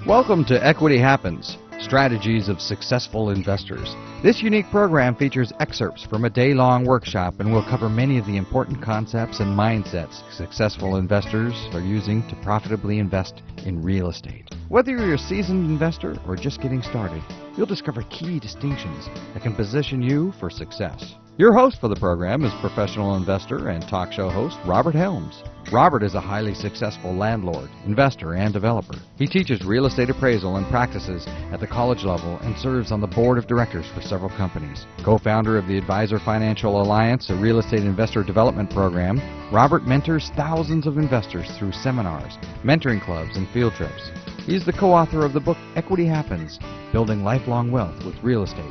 Welcome to Equity Happens, Strategies of Successful Investors. This unique program features excerpts from a day-long workshop and will cover many of the important concepts and mindsets successful investors are using to profitably invest in real estate. Whether you're a seasoned investor or just getting started, you'll discover key distinctions that can position you for success. Your host for the program is professional investor and talk show host Robert Helms. Robert is a highly successful landlord, investor, and developer. He teaches real estate appraisal and practices at the college level and serves on the board of directors for several companies. Co-founder of the Advisor Financial Alliance, a real estate investor development program, Robert mentors thousands of investors through seminars, mentoring clubs, and field trips. He's the co-author of the book Equity Happens, Building Lifelong Wealth with Real Estate,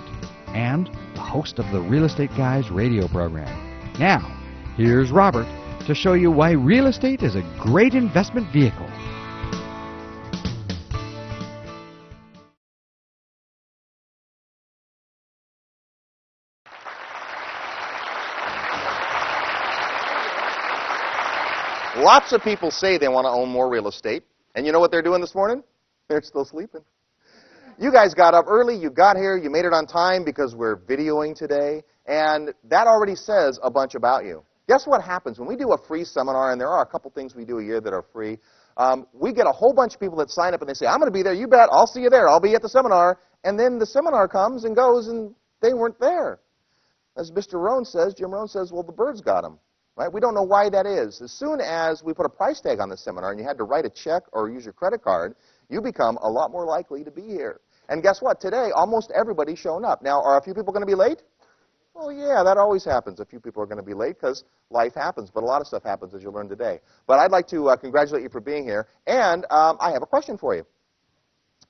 and the host of the Real Estate Guys radio program. Now, here's Robert to show you why real estate is a great investment vehicle. Lots of people say they want to own more real estate, and you know what they're doing this morning? They're still sleeping. You guys got up early, you got here, you made it on time because we're videoing today, and that already says a bunch about you. Guess what happens when we do a free seminar, and there are a couple things we do a year that are free. We get a whole bunch of people that sign up and they say, I'm going to be there, you bet, I'll see you there, I'll be at the seminar. And then the seminar comes and goes and they weren't there. As Mr. Rohn says, Jim Rohn says, well, the birds got them. Right? We don't know why that is. As soon as we put a price tag on the seminar and you had to write a check or use your credit card, you become a lot more likely to be here. And guess what? Today, almost everybody's shown up. Now, are a few people going to be late? Well, yeah, that always happens. A few people are going to be late because life happens, but a lot of stuff happens, as you'll learn today. But I'd like to congratulate you for being here, and I have a question for you.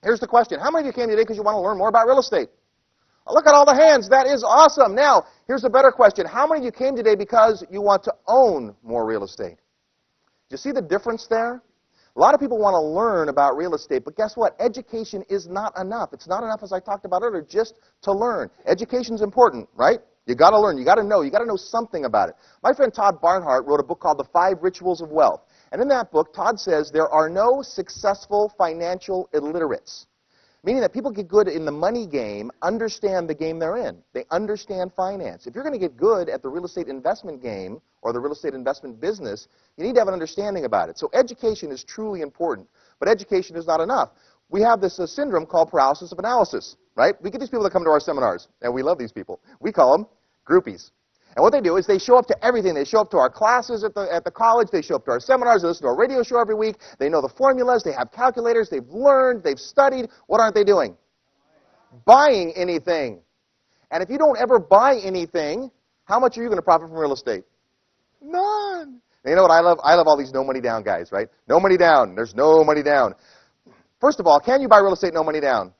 Here's the question. How many of you came today because you want to learn more about real estate? Oh, look at all the hands. That is awesome. Now, here's a better question. How many of you came today because you want to own more real estate? Do you see the difference there? A lot of people want to learn about real estate, but guess what? Education is not enough. It's not enough, as I talked about earlier, just to learn. Education's important, right? You got to learn. You got to know something about it. My friend Todd Barnhart wrote a book called The 5 Rituals of Wealth. And in that book, Todd says there are no successful financial illiterates, meaning that people get good in the money game, understand the game they're in. They understand finance. If you're going to get good at the real estate investment game or the real estate investment business, you need to have an understanding about it. So education is truly important, but education is not enough. We have this syndrome called paralysis of analysis, right? We get these people that come to our seminars, and we love these people. We call them groupies. And what they do is they show up to everything. They show up to our classes at the college. They show up to our seminars. They listen to our radio show every week. They know the formulas. They have calculators. They've learned. They've studied. What aren't they doing? Buying anything. And if you don't ever buy anything, how much are you going to profit from real estate? None. And you know what I love? I love all these no money down guys, right? No money down. There's no money down. First of all, can you buy real estate no money down?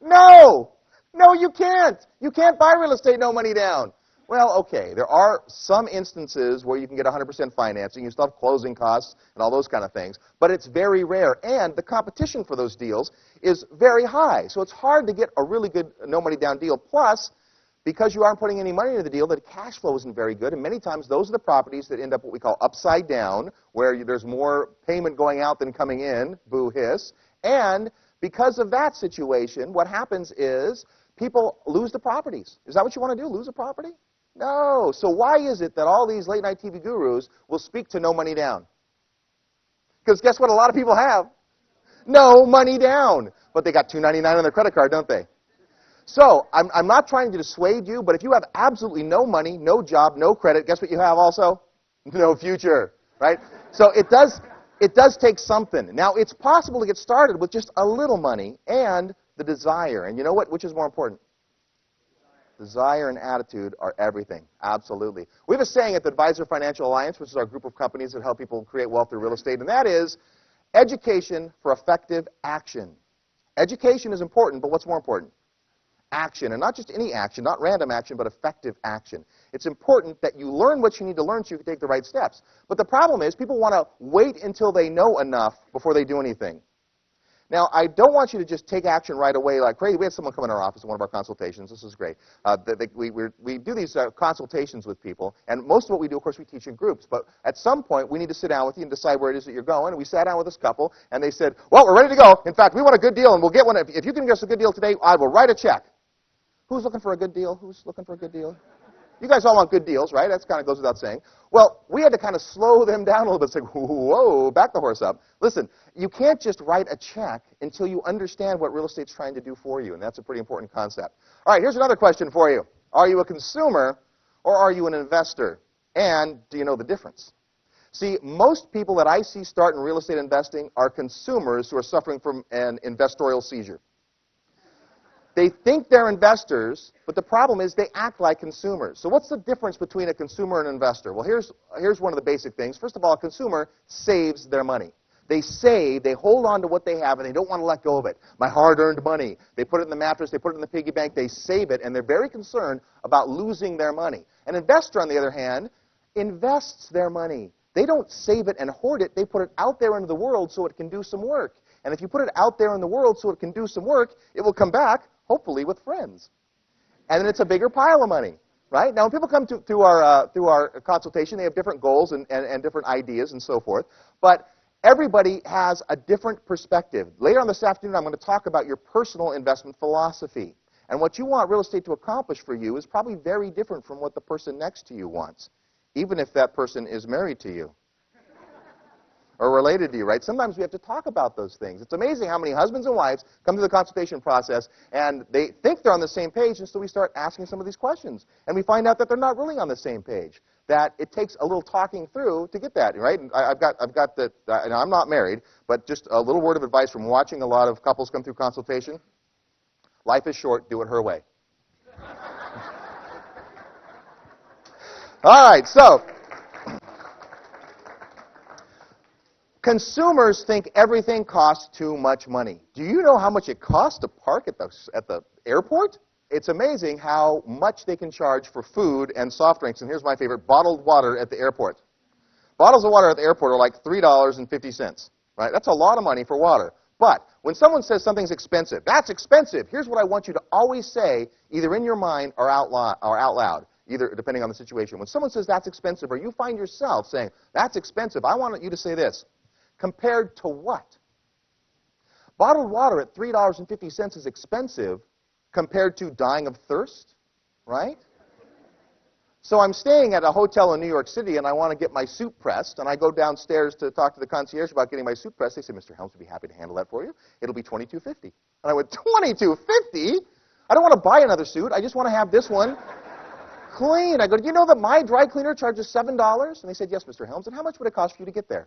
No. No, you can't. You can't buy real estate no money down. Well, okay, there are some instances where you can get 100% financing. You still have closing costs and all those kind of things, but it's very rare, and the competition for those deals is very high. So it's hard to get a really good no-money-down deal. Plus, because you aren't putting any money into the deal, the cash flow isn't very good, and many times those are the properties that end up what we call upside down, where there's more payment going out than coming in, boo hiss, and because of that situation, what happens is people lose the properties. Is that what you want to do, lose a property? No. So why is it that all these late-night TV gurus will speak to no money down? Because guess what a lot of people have? No money down. But they got $299 on their credit card, don't they? So I'm not trying to dissuade you, but if you have absolutely no money, no job, no credit, guess what you have also? No future, right? So it does take something. Now, it's possible to get started with just a little money and the desire. And you know what? Which is more important? Desire and attitude are everything. Absolutely. We have a saying at the Advisor Financial Alliance, which is our group of companies that help people create wealth through real estate, and that is education for effective action. Education is important, but what's more important? Action. And not just any action, not random action, but effective action. It's important that you learn what you need to learn so you can take the right steps. But the problem is people want to wait until they know enough before they do anything. Now, I don't want you to just take action right away like crazy. We had someone come in our office in one of our consultations. This is great. We do these consultations with people, and most of what we do, of course, we teach in groups. But at some point, we need to sit down with you and decide where it is that you're going. And we sat down with this couple, and they said, well, we're ready to go. In fact, we want a good deal, and we'll get one. If you can get us a good deal today, I will write a check. Who's looking for a good deal? Who's looking for a good deal? You guys all want good deals, right? That kind of goes without saying. Well, we had to kind of slow them down a little bit, say, whoa, back the horse up. Listen, you can't just write a check until you understand what real estate's trying to do for you, and that's a pretty important concept. All right, here's another question for you. Are you a consumer or are you an investor? And do you know the difference? See, most people that I see start in real estate investing are consumers who are suffering from an investorial seizure. They think they're investors, but the problem is they act like consumers. So what's the difference between a consumer and an investor? Well, here's one of the basic things. First of all, a consumer saves their money. They save, they hold on to what they have, and they don't want to let go of it. My hard-earned money. They put it in the mattress, they put it in the piggy bank, they save it, and they're very concerned about losing their money. An investor, on the other hand, invests their money. They don't save it and hoard it. They put it out there into the world so it can do some work. And if you put it out there in the world so it can do some work, it will come back, hopefully with friends. And then it's a bigger pile of money, right? Now, when people come to our consultation, they have different goals and different ideas and so forth. But everybody has a different perspective. Later on this afternoon, I'm going to talk about your personal investment philosophy. And what you want real estate to accomplish for you is probably very different from what the person next to you wants, even if that person is married to you or related to you, right? Sometimes we have to talk about those things. It's amazing how many husbands and wives come to the consultation process and they think they're on the same page, and so we start asking some of these questions. And we find out that they're not really on the same page, that it takes a little talking through to get that, right? And I've got the, and I'm not married, but just a little word of advice from watching a lot of couples come through consultation. Life is short, do it her way. All right, so consumers think everything costs too much money. Do you know how much it costs to park at the airport? It's amazing how much they can charge for food and soft drinks. And here's my favorite, bottled water at the airport. Bottles of water at the airport are like $3.50, right? That's a lot of money for water. But when someone says something's expensive, that's expensive. Here's what I want you to always say, either in your mind or out loud, either depending on the situation. When someone says that's expensive, or you find yourself saying that's expensive, I want you to say this. Compared to what? Bottled water at $3.50 is expensive compared to dying of thirst, right? So I'm staying at a hotel in New York City, and I want to get my suit pressed, and I go downstairs to talk to the concierge about getting my suit pressed. They say, Mr. Helms would be happy to handle that for you. It'll be $22.50. And I went, $22.50? I don't want to buy another suit. I just want to have this one clean. I go, do you know that my dry cleaner charges $7? And they said, yes, Mr. Helms. And how much would it cost for you to get there?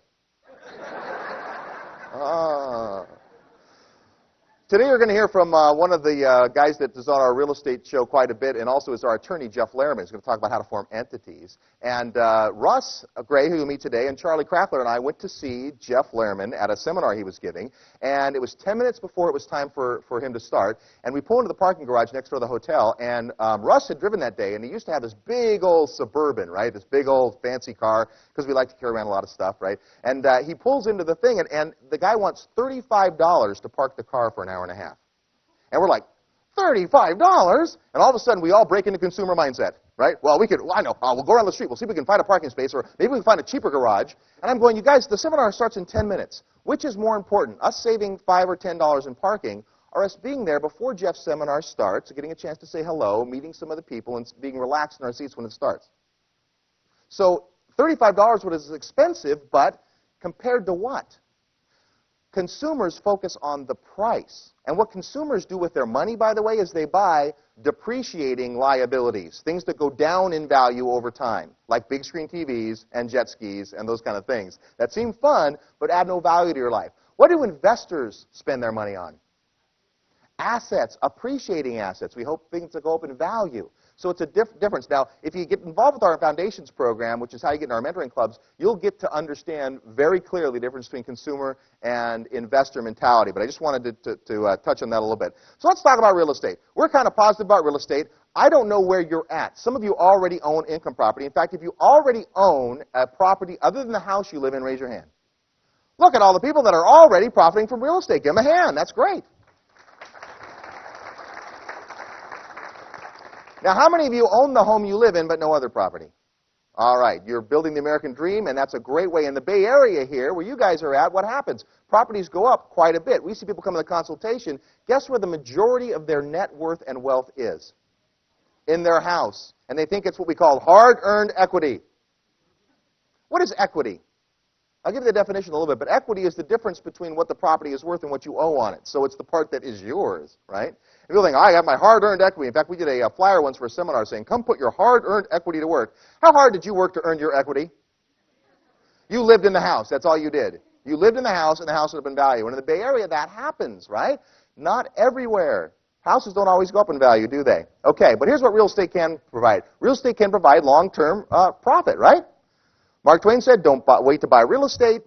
Today you're going to hear from one of the guys that is on our real estate show quite a bit, and also is our attorney, Jeff Lehrman. He's going to talk about how to form entities. And Russ Gray, who you'll meet today, and Charlie Krackler and I went to see Jeff Lehrman at a seminar he was giving, and it was 10 minutes before it was time for him to start, and we pulled into the parking garage next door to the hotel, and Russ had driven that day, and he used to have this big old Suburban, right, this big old fancy car, because we like to carry around a lot of stuff, right, and he pulls into the thing, and the guy wants $35 to park the car for an hour and a half. And we're like, $35? And all of a sudden, we all break into consumer mindset, right? Well, I know, we'll go around the street, we'll see if we can find a parking space, or maybe we can find a cheaper garage. And I'm going, you guys, the seminar starts in 10 minutes. Which is more important, us saving $5 or $10 in parking, or us being there before Jeff's seminar starts, getting a chance to say hello, meeting some of the people, and being relaxed in our seats when it starts? So $35 was expensive, but compared to what? Consumers focus on the price. And what consumers do with their money, by the way, is they buy depreciating liabilities, things that go down in value over time, like big screen TVs and jet skis and those kind of things that seem fun but add no value to your life. What do investors spend their money on? Assets, appreciating assets. We hope things that go up in value. So it's a difference. Now, if you get involved with our Foundations program, which is how you get in our mentoring clubs, you'll get to understand very clearly the difference between consumer and investor mentality. But I just wanted to touch on that a little bit. So let's talk about real estate. We're kind of positive about real estate. I don't know where you're at. Some of you already own income property. In fact, if you already own a property other than the house you live in, raise your hand. Look at all the people that are already profiting from real estate. Give them a hand. That's great. Now, how many of you own the home you live in but no other property? All right, you're building the American dream, and that's a great way. In the Bay Area here, where you guys are at, what happens? Properties go up quite a bit. We see people come to the consultation. Guess where the majority of their net worth and wealth is? In their house. And they think it's what we call hard-earned equity. What is equity? I'll give you the definition a little bit, but equity is the difference between what the property is worth and what you owe on it. So it's the part that is yours, right? If you think, I got my hard-earned equity. In fact, we did a flyer once for a seminar saying, come put your hard-earned equity to work. How hard did you work to earn your equity? You lived in the house. That's all you did. You lived in the house, and the house would have been value. And in the Bay Area, that happens, right? Not everywhere. Houses don't always go up in value, do they? Okay, but here's what real estate can provide. Real estate can provide long-term profit, right? Mark Twain said, don't wait to buy real estate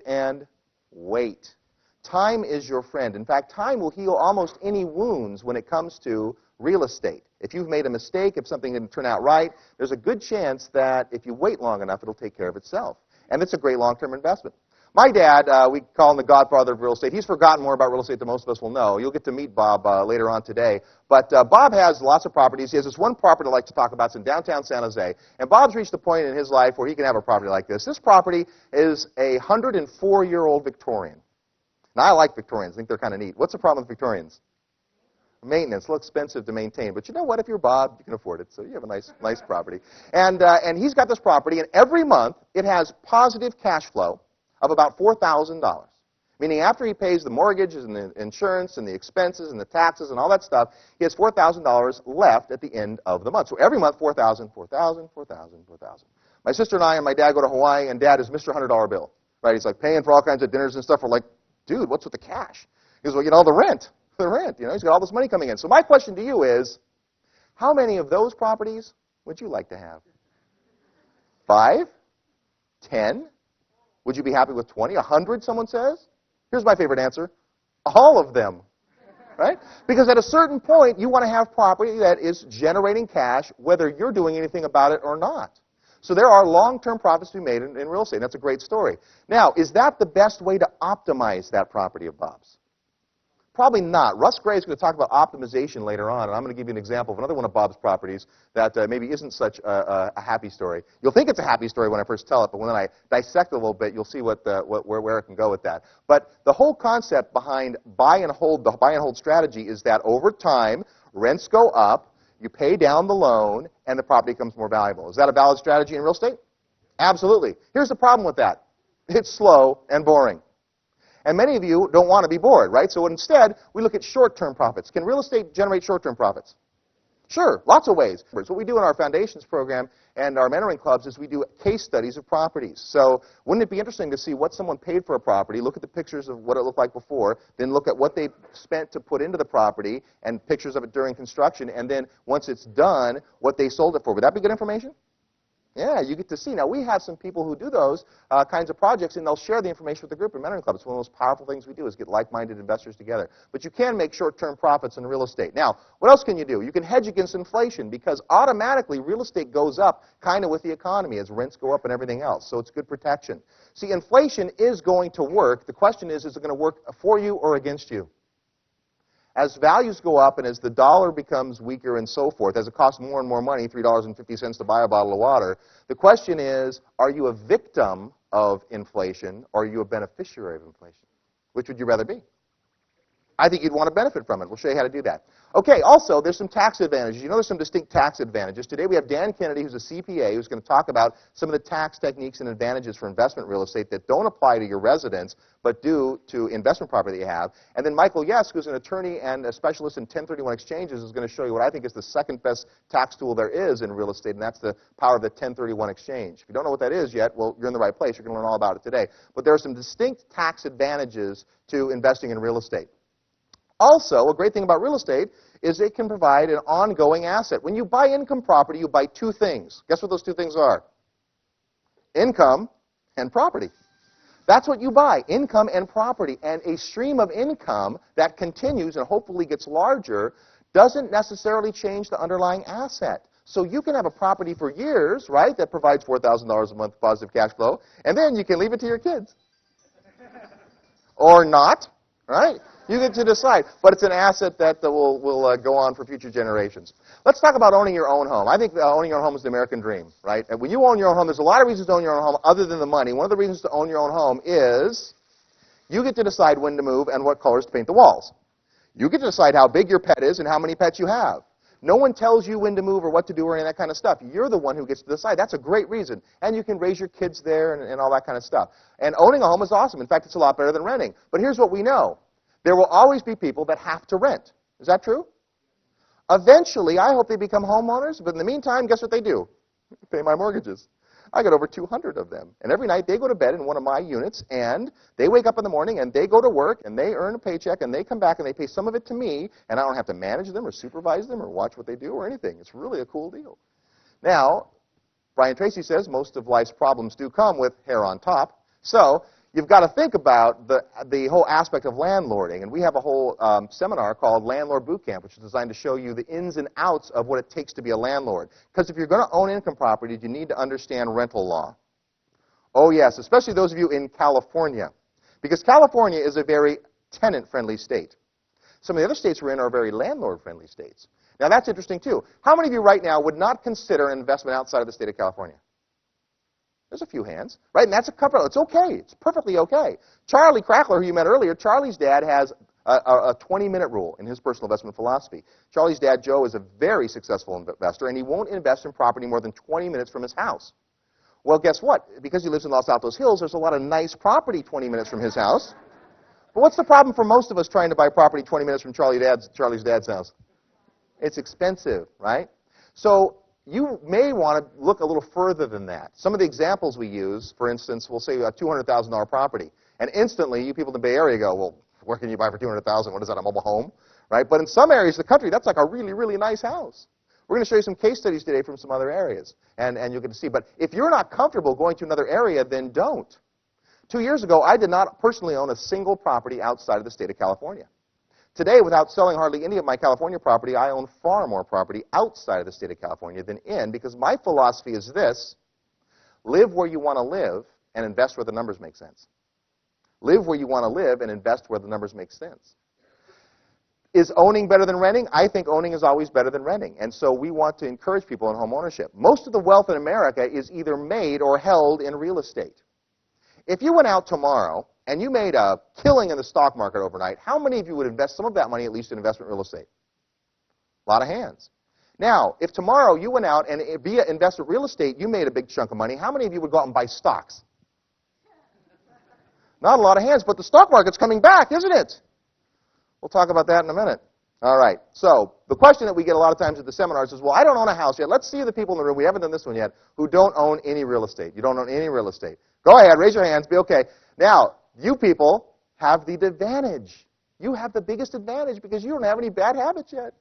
and wait. Time is your friend. In fact, time will heal almost any wounds when it comes to real estate. If you've made a mistake, if something didn't turn out right, there's a good chance that if you wait long enough, it'll take care of itself. And it's a great long-term investment. My dad, we call him the godfather of real estate. He's forgotten more about real estate than most of us will know. You'll get to meet Bob later on today. But Bob has lots of properties. He has this one property I'd like to talk about. It's in downtown San Jose. And Bob's reached a point in his life where he can have a property like this. This property is a 104-year-old Victorian. Now, I like Victorians. I think they're kind of neat. What's the problem with Victorians? Maintenance, a little expensive to maintain. But you know what? If you're Bob, you can afford it. So you have a nice property. And he's got this property, and every month it has positive cash flow of about $4,000. Meaning after he pays the mortgages and the insurance and the expenses and the taxes and all that stuff, he has $4,000 left at the end of the month. So every month, $4,000, $4,000, $4,000, $4,000. My sister and I and my dad go to Hawaii, and Dad is Mr. $100 bill. Right? He's like paying for all kinds of dinners and stuff. We're like, dude, what's with the cash? He goes, well, you know, the rent. He's got all this money coming in. So my question to you is, how many of those properties would you like to have? 5? 10? Would you be happy with 20? 100, someone says? Here's my favorite answer. All of them. Right? Because at a certain point, you want to have property that is generating cash, whether you're doing anything about it or not. So there are long-term profits to be made in real estate. That's a great story. Now, is that the best way to optimize that property of Bob's? Probably not. Russ Gray is going to talk about optimization later on, and I'm going to give you an example of another one of Bob's properties that maybe isn't such a happy story. You'll think it's a happy story when I first tell it, but when I dissect it a little bit, you'll see where it can go with that. But the whole concept behind the buy and hold strategy is that over time, rents go up, you pay down the loan, and the property becomes more valuable. Is that a valid strategy in real estate? Absolutely. Here's the problem with that. It's slow and boring. And many of you don't want to be bored, right? So instead, we look at short-term profits. Can real estate generate short-term profits? Sure, lots of ways. What we do in our foundations program and our mentoring clubs is we do case studies of properties. So wouldn't it be interesting to see what someone paid for a property, look at the pictures of what it looked like before, then look at what they spent to put into the property and pictures of it during construction, and then once it's done, what they sold it for. Would that be good information? Yeah, you get to see. Now, we have some people who do those kinds of projects, and they'll share the information with the group in mentoring club. It's one of the most powerful things we do is get like-minded investors together. But you can make short-term profits in real estate. Now, what else can you do? You can hedge against inflation because automatically real estate goes up kind of with the economy as rents go up and everything else. So it's good protection. See, inflation is going to work. The question is it going to work for you or against you? As values go up and as the dollar becomes weaker and so forth, as it costs more and more money, $3.50 to buy a bottle of water, the question is, are you a victim of inflation or are you a beneficiary of inflation? Which would you rather be? I think you'd want to benefit from it. We'll show you how to do that. Okay, also, there's some tax advantages. You know there's some distinct tax advantages. Today we have Dan Kennedy, who's a CPA, who's going to talk about some of the tax techniques and advantages for investment real estate that don't apply to your residence, but do to investment property that you have. And then Michael Yesk, who's an attorney and a specialist in 1031 exchanges, is going to show you what I think is the second best tax tool there is in real estate, and that's the power of the 1031 exchange. If you don't know what that is yet, well, you're in the right place. You're going to learn all about it today. But there are some distinct tax advantages to investing in real estate. Also, a great thing about real estate is it can provide an ongoing asset. When you buy income property, you buy two things. Guess what those two things are? Income and property. That's what you buy, income and property. And a stream of income that continues and hopefully gets larger doesn't necessarily change the underlying asset. So you can have a property for years, right, that provides $4,000 a month positive cash flow, and then you can leave it to your kids. or not, right? You get to decide, but it's an asset that will go on for future generations. Let's talk about owning your own home. I think owning your own home is the American dream, right? And when you own your own home, there's a lot of reasons to own your own home other than the money. One of the reasons to own your own home is you get to decide when to move and what colors to paint the walls. You get to decide how big your pet is and how many pets you have. No one tells you when to move or what to do or any of that kind of stuff. You're the one who gets to decide. That's a great reason. And you can raise your kids there and all that kind of stuff. And owning a home is awesome. In fact, it's a lot better than renting. But here's what we know. There will always be people that have to rent. Is that true? Eventually, I hope they become homeowners. But in the meantime, guess what they do? Pay my mortgages. I got over 200 of them. And every night they go to bed in one of my units, and they wake up in the morning, and they go to work, and they earn a paycheck, and they come back, and they pay some of it to me, and I don't have to manage them or supervise them or watch what they do or anything. It's really a cool deal. Now, Brian Tracy says most of life's problems do come with hair on top. So you've got to think about the whole aspect of landlording. And we have a whole seminar called Landlord Boot Camp, which is designed to show you the ins and outs of what it takes to be a landlord. Because if you're going to own income properties, you need to understand rental law. Oh, yes, especially those of you in California. Because California is a very tenant-friendly state. Some of the other states we're in are very landlord-friendly states. Now, that's interesting, too. How many of you right now would not consider an investment outside of the state of California? There's a few hands, right? And that's a cover. It's okay. It's perfectly okay. Charlie Crackler, who you met earlier, Charlie's dad has a 20-minute rule in his personal investment philosophy. Charlie's dad, Joe, is a very successful investor, and he won't invest in property more than 20 minutes from his house. Well, guess what? Because he lives in Los Altos Hills, there's a lot of nice property 20 minutes from his house. But what's the problem for most of us trying to buy property 20 minutes from Charlie's dad's house? It's expensive, right? So you may want to look a little further than that. Some of the examples we use, for instance, we'll say a $200,000 property. And instantly, you people in the Bay Area go, well, where can you buy for $200,000? What is that, a mobile home? Right? But in some areas of the country, that's like a really, really nice house. We're going to show you some case studies today from some other areas, and you'll get to see. But if you're not comfortable going to another area, then don't. 2 years ago, I did not personally own a single property outside of the state of California. Today, without selling hardly any of my California property, I own far more property outside of the state of California than in, because my philosophy is this: live where you want to live and invest where the numbers make sense. Live where you want to live and invest where the numbers make sense. Is owning better than renting? I think owning is always better than renting, and so we want to encourage people in home ownership. Most of the wealth in America is either made or held in real estate. If you went out tomorrow and you made a killing in the stock market overnight, how many of you would invest some of that money at least in investment real estate? A lot of hands. Now, if tomorrow you went out and via investment real estate you made a big chunk of money, how many of you would go out and buy stocks? Not a lot of hands, but the stock market's coming back, isn't it? We'll talk about that in a minute. All right. So the question that we get a lot of times at the seminars is, well, I don't own a house yet. Let's see the people in the room, we haven't done this one yet, who don't own any real estate. You don't own any real estate. Go ahead, raise your hands, be okay. Now, you people have the advantage. You have the biggest advantage because you don't have any bad habits yet.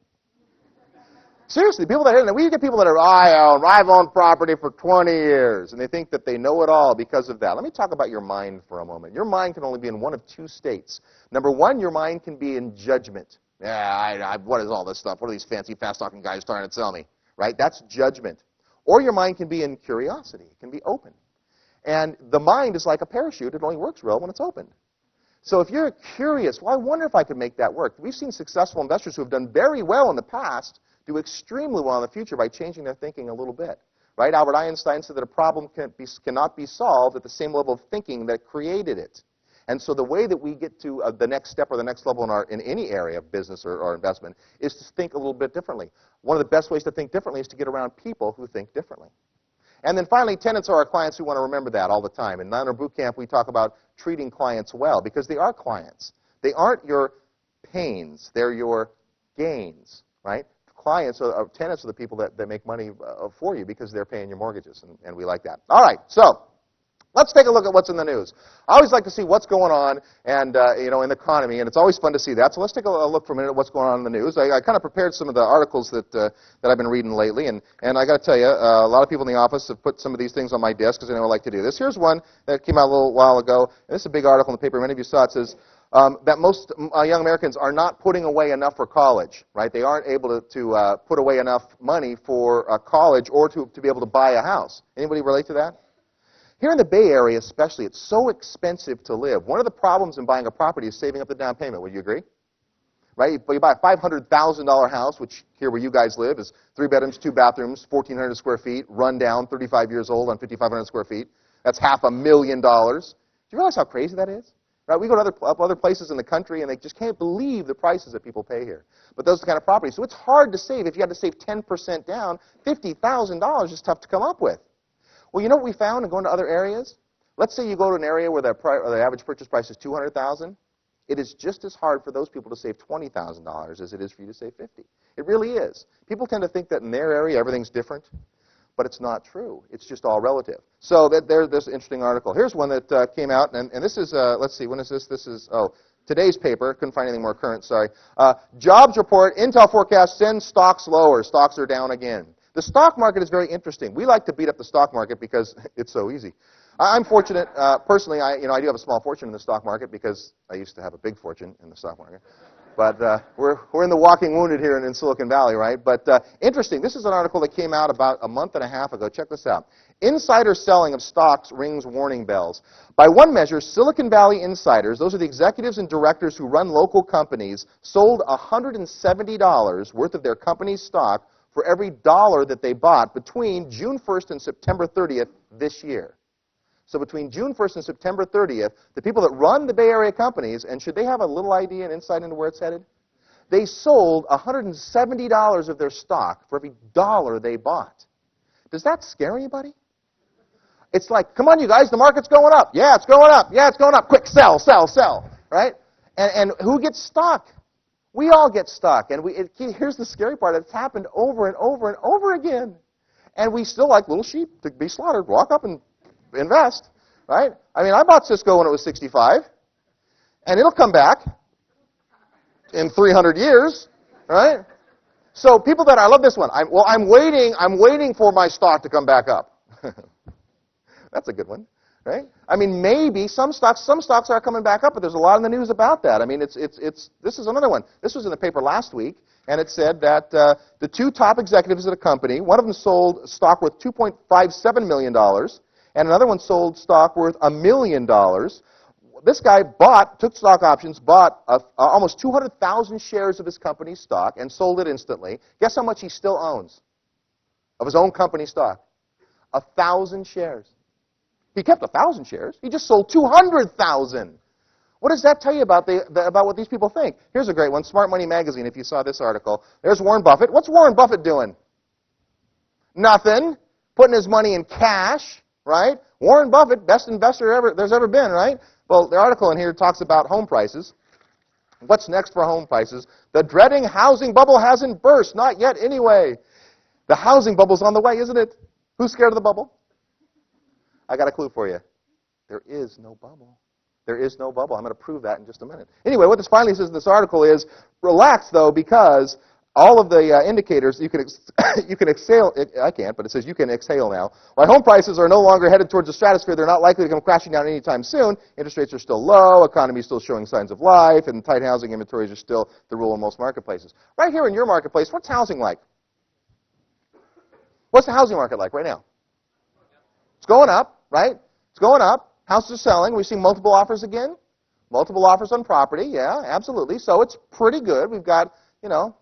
Seriously, people that we get people that are, I've owned property for 20 years, and they think that they know it all because of that. Let me talk about your mind for a moment. Your mind can only be in one of two states. Number one, your mind can be in judgment. Yeah, what is all this stuff? What are these fancy, fast-talking guys trying to tell me? Right? That's judgment. Or your mind can be in curiosity. It can be open. And the mind is like a parachute. It only works well when it's opened. So if you're curious, well, I wonder if I could make that work. We've seen successful investors who have done very well in the past do extremely well in the future by changing their thinking a little bit. Right? Albert Einstein said that a problem cannot be solved at the same level of thinking that created it. And so the way that we get to the next step or the next level in any area of business or investment is to think a little bit differently. One of the best ways to think differently is to get around people who think differently. And then finally, tenants are our clients who want to remember that all the time. In Landlord Boot Camp, we talk about treating clients well because they are clients. They aren't your pains. They're your gains, right? Tenants are the people that make money for you because they're paying your mortgages, and we like that. All right, so let's take a look at what's in the news. I always like to see what's going on and in the economy, and it's always fun to see that. So let's take a look for a minute at what's going on in the news. I kind of prepared some of the articles that I've been reading lately, and I got to tell you, a lot of people in the office have put some of these things on my desk because they know I like to do this. Here's one that came out a little while ago, and this is a big article in the paper. Many of you saw it. It says that most young Americans are not putting away enough for college, right? They aren't able to put away enough money for college or to be able to buy a house. Anybody relate to that? Here in the Bay Area especially, it's so expensive to live. One of the problems in buying a property is saving up the down payment. Would you agree? Right? You buy a $500,000 house, which here where you guys live is 3 bedrooms, 2 bathrooms, 1,400 square feet, run down, 35 years old on 5,500 square feet. That's $500,000. Do you realize how crazy that is? Right? We go to other places in the country, and they just can't believe the prices that people pay here. But those are the kind of properties. So it's hard to save. If you had to save 10% down, $50,000 is tough to come up with. Well, you know what we found in going to other areas? Let's say you go to an area where the average purchase price is $200,000. It is just as hard for those people to save $20,000 as it is for you to save $50,000. It really is. People tend to think that in their area everything's different, but it's not true. It's just all relative. So there's an interesting article. Here's one that came out, and this is, let's see, when is this? This is, today's paper. Couldn't find anything more current, sorry. Jobs report, Intel forecast sends stocks lower. Stocks are down again. The stock market is very interesting. We like to beat up the stock market because it's so easy. I'm fortunate, personally, I do have a small fortune in the stock market because I used to have a big fortune in the stock market. But we're in the walking wounded here in Silicon Valley, right? But interesting, this is an article that came out about a month and a half ago. Check this out. Insider selling of stocks rings warning bells. By one measure, Silicon Valley insiders, those are the executives and directors who run local companies, sold $170 worth of their company's stock for every dollar that they bought between June 1st and September 30th this year. So between June 1st and September 30th, the people that run the Bay Area companies, and should they have a little idea and insight into where it's headed? They sold $170 of their stock for every dollar they bought. Does that scare anybody? It's like, come on, you guys, the market's going up. Yeah, it's going up. Yeah, it's going up. Quick, sell, sell, sell, right? And who gets stuck? We all get stuck. And here's the scary part. It's happened over and over and over again. And we still like little sheep to be slaughtered. Walk up and invest, right? I mean, I bought Cisco when it was 65, and it'll come back in 300 years, right? So people I love this one. I'm waiting for my stock to come back up. That's a good one, right? I mean, maybe some stocks are coming back up, but there's a lot in the news about that. I mean, this is another one. This was in the paper last week, and it said that the 2 top executives at a company, one of them sold stock worth $2.57 million, and another one sold stock worth $1 million. This guy took stock options, bought almost 200,000 shares of his company's stock, and sold it instantly. Guess how much he still owns of his own company stock? 1,000 shares. He kept 1,000 shares. He just sold 200,000. What does that tell you about what these people think? Here's a great one, Smart Money Magazine, if you saw this article. There's Warren Buffett. What's Warren Buffett doing? Nothing. Putting his money in cash. Right? Warren Buffett, best investor there's ever been, right? Well, the article in here talks about home prices. What's next for home prices? The dreading housing bubble hasn't burst. Not yet, anyway. The housing bubble's on the way, isn't it? Who's scared of the bubble? I got a clue for you. There is no bubble. There is no bubble. I'm going to prove that in just a minute. Anyway, what this finally says in this article is, relax, though, because all of the indicators, you can exhale, I can't, but it says you can exhale now. While home prices are no longer headed towards the stratosphere, they're not likely to come crashing down anytime soon. Interest rates are still low, economy is still showing signs of life, and tight housing inventories are still the rule in most marketplaces. Right here in your marketplace, what's housing like? What's the housing market like right now? It's going up, right? It's going up. Houses are selling. We've seen multiple offers again. Multiple offers on property, yeah, absolutely. So it's pretty good. We've got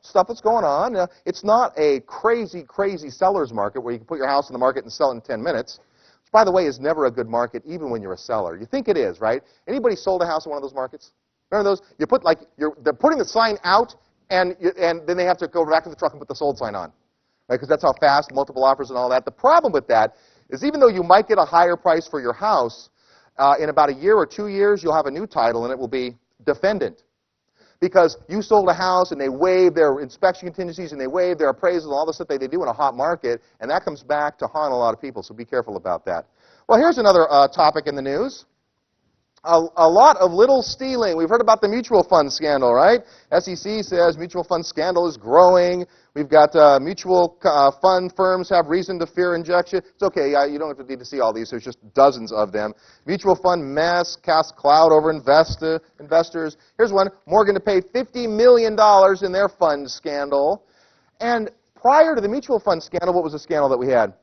stuff that's going on. It's not a crazy, crazy seller's market where you can put your house in the market and sell it in 10 minutes, which, by the way, is never a good market, even when you're a seller. You think it is, right? Anybody sold a house in one of those markets? Remember those? They're putting the sign out, and then they have to go back to the truck and put the sold sign on, right? Because that's how fast, multiple offers and all that. The problem with that is even though you might get a higher price for your house, in about a year or 2 years, you'll have a new title, and it will be defendant. Because you sold a house and they waived their inspection contingencies and they waived their appraisal and all the stuff they do in a hot market, and that comes back to haunt a lot of people, so be careful about that. Well, here's another topic in the news. A lot of little stealing. We've heard about the mutual fund scandal, right? SEC says mutual fund scandal is growing. We've got mutual fund firms have reason to fear injection. It's okay. You don't need to see all these. There's just dozens of them. Mutual fund mess casts cloud over investors. Here's one. Morgan to pay $50 million in their fund scandal. And prior to the mutual fund scandal, what was the scandal that we had?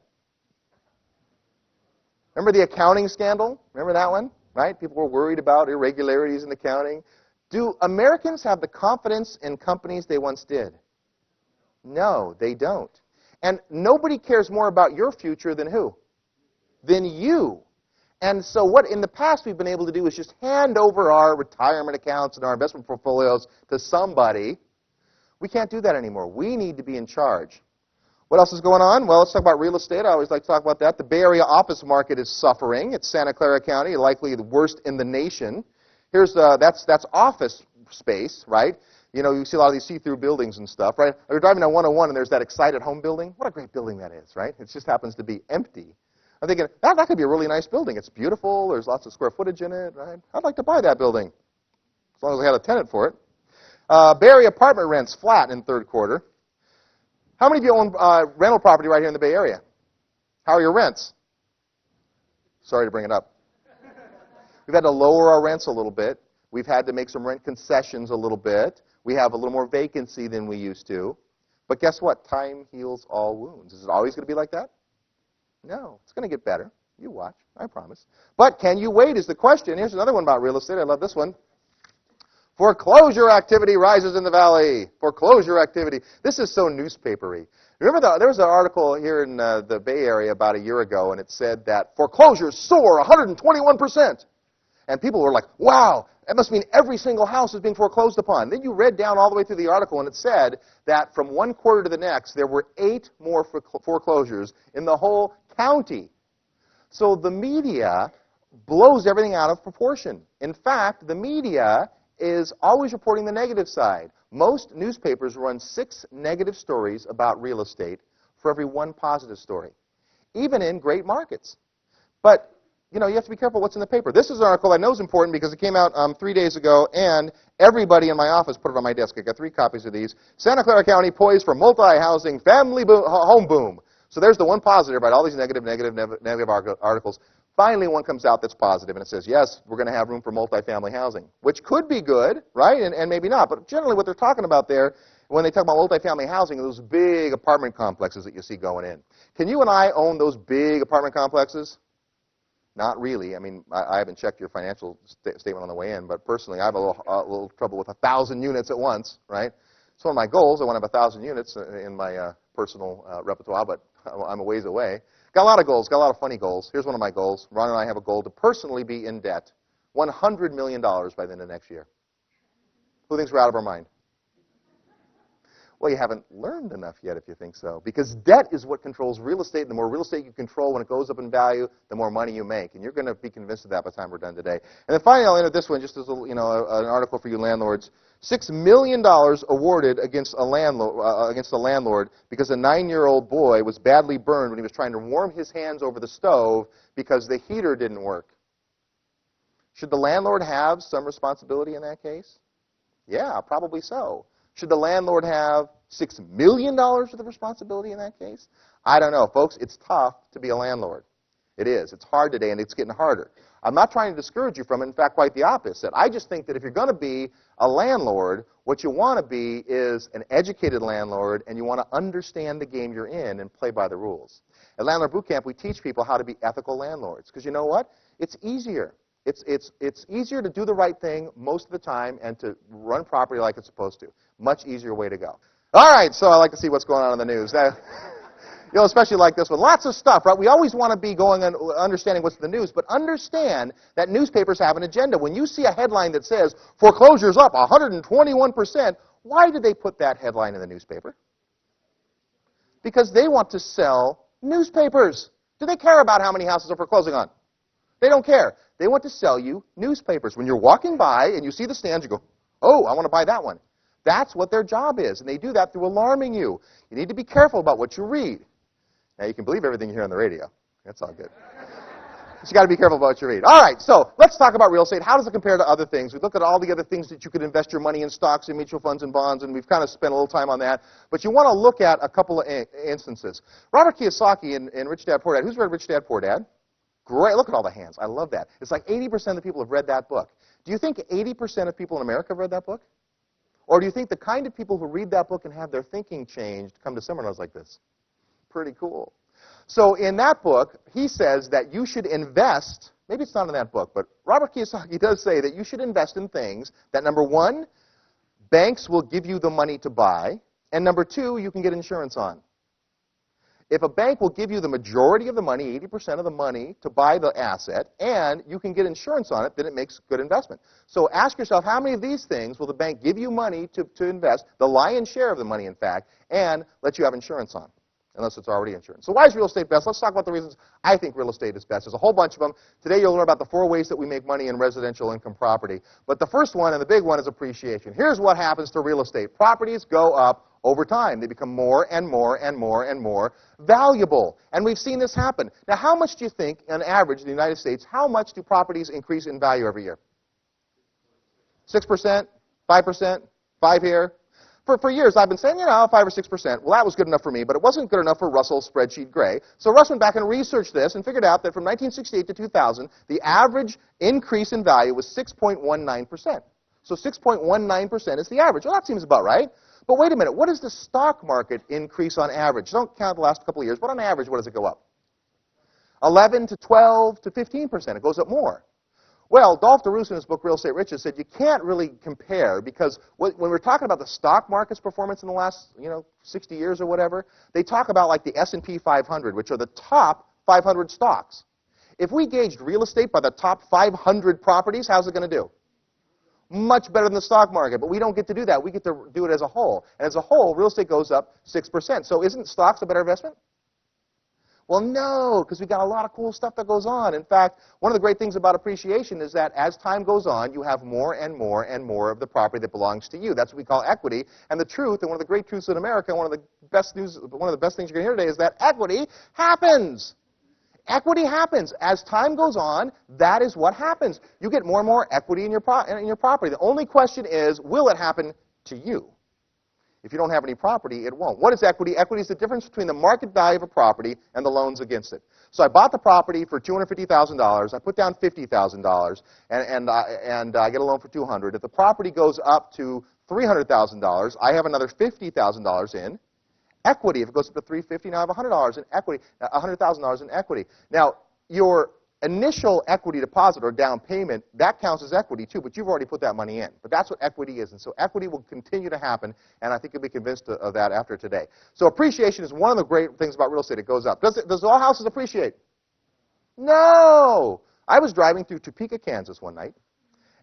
Remember the accounting scandal? Remember that one? Right? People were worried about irregularities in accounting. Do Americans have the confidence in companies they once did? No, they don't. And nobody cares more about your future than who? Than you. And so what in the past we've been able to do is just hand over our retirement accounts and our investment portfolios to somebody. We can't do that anymore. We need to be in charge. What else is going on? Well, let's talk about real estate. I always like to talk about that. The Bay Area office market is suffering. It's Santa Clara County, likely the worst in the nation. Here's that's office space, right? You know, you see a lot of these see-through buildings and stuff, right? You're driving down 101 and there's that Excited Home building. What a great building that is, right? It just happens to be empty. I'm thinking, that could be a really nice building. It's beautiful. There's lots of square footage in it, right? I'd like to buy that building, as long as I had a tenant for it. Bay Area apartment rents flat in third quarter. How many of you own rental property right here in the Bay Area? How are your rents? Sorry to bring it up. We've had to lower our rents a little bit. We've had to make some rent concessions a little bit. We have a little more vacancy than we used to. But guess what? Time heals all wounds. Is it always going to be like that? No. It's going to get better. You watch. I promise. But can you wait is the question. Here's another one about real estate. I love this one. Foreclosure activity rises in the valley. Foreclosure activity. This is so newspapery. Remember, there was an article here in the Bay Area about a year ago, and it said that foreclosures soar 121%. And people were like, wow, that must mean every single house is being foreclosed upon. Then you read down all the way through the article, and it said that from one quarter to the next, there were 8 more foreclosures in the whole county. So the media blows everything out of proportion. In fact, the media is always reporting the negative side. Most newspapers run 6 negative stories about real estate for every 1 positive story, even in great markets. But, you know, you have to be careful what's in the paper. This is an article I know is important because it came out 3 days ago, and everybody in my office put it on my desk. I got 3 copies of these. Santa Clara County poised for multi-housing family home boom. So there's the one positive, right? All these negative articles. Finally, one comes out that's positive, and it says, yes, we're going to have room for multifamily housing, which could be good, right, and maybe not. But generally what they're talking about there, when they talk about multifamily housing, are those big apartment complexes that you see going in. Can you and I own those big apartment complexes? Not really. I mean, I haven't checked your financial statement on the way in, but personally, I have a little trouble with 1,000 units at once, right? It's one of my goals. I want to have 1,000 units in my personal repertoire, but I'm a ways away. Got a lot of goals, got a lot of funny goals. Here's one of my goals. Ron and I have a goal to personally be in debt $100 million by the end of next year. Who thinks we're out of our mind? Well, you haven't learned enough yet if you think so, because debt is what controls real estate. The more real estate you control, when it goes up in value, the more money you make. And you're going to be convinced of that by the time we're done today. And then finally, I'll end with this one, just as an article for you landlords. $6 million awarded against a landlord because a 9-year-old boy was badly burned when he was trying to warm his hands over the stove because the heater didn't work. Should the landlord have some responsibility in that case? Yeah, probably so. Should the landlord have $6 million worth of responsibility in that case? I don't know. Folks, it's tough to be a landlord. It is. It's hard today, and it's getting harder. I'm not trying to discourage you from it. In fact, quite the opposite. I just think that if you're going to be a landlord, what you want to be is an educated landlord, and you want to understand the game you're in and play by the rules. At Landlord Boot Camp, we teach people how to be ethical landlords, because you know what? It's easier. It's easier to do the right thing most of the time and to run property like it's supposed to. Much easier way to go. All right, so I like to see what's going on in the news. You know, especially like this one. Lots of stuff, right? We always want to be going and understanding what's in the news, but understand that newspapers have an agenda. When you see a headline that says, foreclosures up 121%, why did they put that headline in the newspaper? Because they want to sell newspapers. Do they care about how many houses are foreclosing on? They don't care. They want to sell you newspapers. When you're walking by and you see the stands, you go, oh, I want to buy that one. That's what their job is, and they do that through alarming you. You need to be careful about what you read. Now, you can believe everything you hear on the radio. That's all good. But you got to be careful about what you read. All right, so let's talk about real estate. How does it compare to other things? We look at all the other things that you could invest your money in, stocks and mutual funds and bonds, and we've kind of spent a little time on that. But you want to look at a couple of instances. Robert Kiyosaki in Rich Dad, Poor Dad. Who's read Rich Dad, Poor Dad? Great. Look at all the hands. I love that. It's like 80% of the people have read that book. Do you think 80% of people in America have read that book? Or do you think the kind of people who read that book and have their thinking changed come to seminars like this? Pretty cool. So in that book, he says that you should invest, maybe it's not in that book, but Robert Kiyosaki does say that you should invest in things that, number one, banks will give you the money to buy, and number two, you can get insurance on. If a bank will give you the majority of the money, 80% of the money, to buy the asset, and you can get insurance on it, then it makes good investment. So ask yourself, how many of these things will the bank give you money to invest, the lion's share of the money, in fact, and let you have insurance on, unless it's already insurance. So why is real estate best? Let's talk about the reasons I think real estate is best. There's a whole bunch of them. Today you'll learn about the 4 ways that we make money in residential income property. But the first one, and the big one, is appreciation. Here's what happens to real estate. Properties go up over time. They become more and more and more and more valuable. And we've seen this happen. Now, how much do you think, on average, in the United States, how much do properties increase in value every year? 6%? 5%? 5 here? For years, I've been saying, 5 or 6%. Well, that was good enough for me, but it wasn't good enough for Russell's spreadsheet Gray. So Russ went back and researched this and figured out that from 1968 to 2000, the average increase in value was 6.19%. So 6.19% is the average. Well, that seems about right. But wait a minute. What does the stock market increase on average? Don't count the last couple of years, but on average, what does it go up? 11 to 12 to 15%. It goes up more. Well, Dolph DeRoos in his book, Real Estate Riches, said you can't really compare because when we're talking about the stock market's performance in the last 60 years or whatever, they talk about like the S&P 500, which are the top 500 stocks. If we gauged real estate by the top 500 properties, how's it going to do? Much better than the stock market, but we don't get to do that. We get to do it as a whole. And as a whole, real estate goes up 6%. So isn't stocks a better investment? Well, no, because we've got a lot of cool stuff that goes on. In fact, one of the great things about appreciation is that as time goes on, you have more and more and more of the property that belongs to you. That's what we call equity. And the truth, and one of the great truths in America, one of the best things you're going to hear today is that equity happens. Equity happens. As time goes on, that is what happens. You get more and more equity in your property. The only question is, will it happen to you? If you don't have any property, it won't. What is equity? Equity is the difference between the market value of a property and the loans against it. So I bought the property for $250,000. I put down $50,000, and I get a loan for $200,000. If the property goes up to $300,000, I have another $50,000 in equity. If it goes up to $350,000, now I have $100,000 in equity. $100,000 in equity. Now, your initial equity deposit or down payment, that counts as equity too, but you've already put that money in. But that's what equity is. And so equity will continue to happen, and I think you'll be convinced of that after today. So appreciation is one of the great things about real estate. It goes up. Does all houses appreciate? No! I was driving through Topeka, Kansas one night,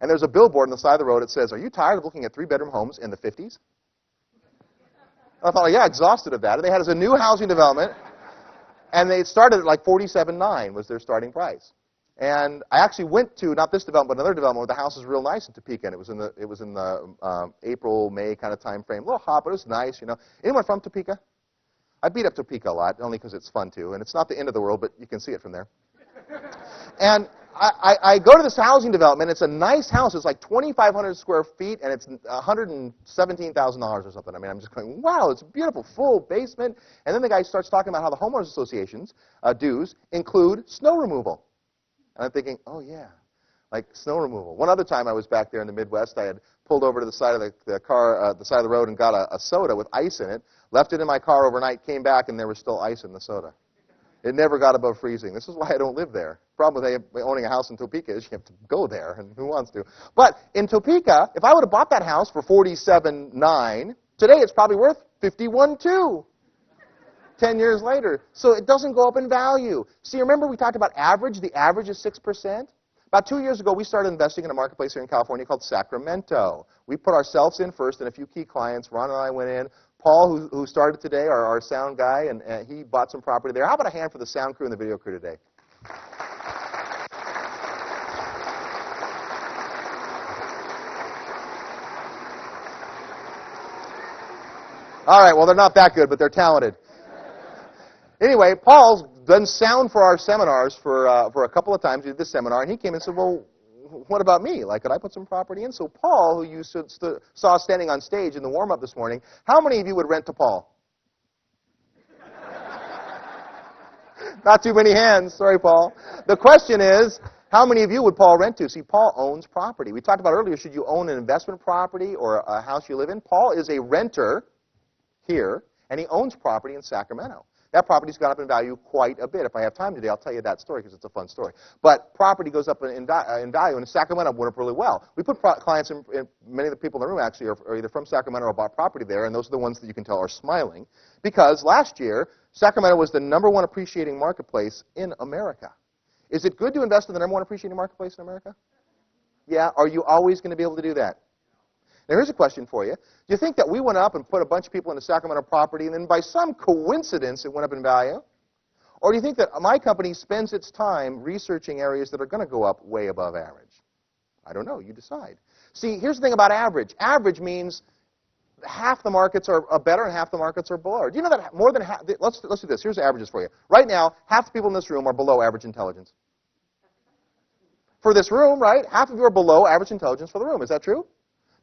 and there's a billboard on the side of the road that says, "Are you tired of looking at 3-bedroom homes in the 50s? And I thought, yeah, exhausted of that. And they had as a new housing development. And they started at like $47,900 was their starting price. And I actually went to, not this development, but another development where the house is real nice in Topeka. And it was in the April, May kind of time frame. A little hot, but it was nice, Anyone from Topeka? I beat up Topeka a lot, only because it's fun too. And it's not the end of the world, but you can see it from there. And I go to this housing development. It's a nice house. It's like 2,500 square feet, and it's $117,000 or something. I mean, I'm just going, wow, it's a beautiful, full basement. And then the guy starts talking about how the homeowners association's dues include snow removal. And I'm thinking, oh, yeah, like snow removal. One other time I was back there in the Midwest, I had pulled over to the side of the side of the road and got a soda with ice in it, left it in my car overnight, came back, and there was still ice in the soda. It never got above freezing. This is why I don't live there. Problem with owning a house in Topeka is you have to go there, and who wants to? But in Topeka, if I would have bought that house for $47,900, today it's probably worth $51,200. 10 years later. So it doesn't go up in value. See, remember we talked about average? The average is 6%. About 2 years ago, we started investing in a marketplace here in California called Sacramento. We put ourselves in first and a few key clients. Ron and I went in. Paul, who started today, our sound guy, and he bought some property there. How about a hand for the sound crew and the video crew today? All right, well, they're not that good, but they're talented. Anyway, Paul's done sound for our seminars for a couple of times. He did this seminar, and he came and said, well, what about me? Like, could I put some property in? So Paul, who you saw standing on stage in the warm-up this morning, how many of you would rent to Paul? Not too many hands. Sorry, Paul. The question is, how many of you would Paul rent to? See, Paul owns property. We talked about earlier, should you own an investment property or a house you live in? Paul is a renter here, and he owns property in Sacramento. that property's gone up in value quite a bit. If I have time today, I'll tell you that story because it's a fun story. But property goes up in value, and Sacramento went up really well. We put clients in, many of the people in the room actually are either from Sacramento or bought property there, and those are the ones that you can tell are smiling, because last year, Sacramento was the #1 appreciating marketplace in America. Is it good to invest in the #1 appreciating marketplace in America? Yeah. Are you always going to be able to do that? Now, here's a question for you. Do you think that we went up and put a bunch of people into Sacramento property, and then by some coincidence it went up in value? Or do you think that my company spends its time researching areas that are going to go up way above average? I don't know. You decide. See, here's the thing about average. Average means half the markets are better and half the markets are below. Do you know that more than half? Let's do this. Here's the averages for you. Right now, half the people in this room are below average intelligence. For this room, right, half of you are below average intelligence for the room. Is that true?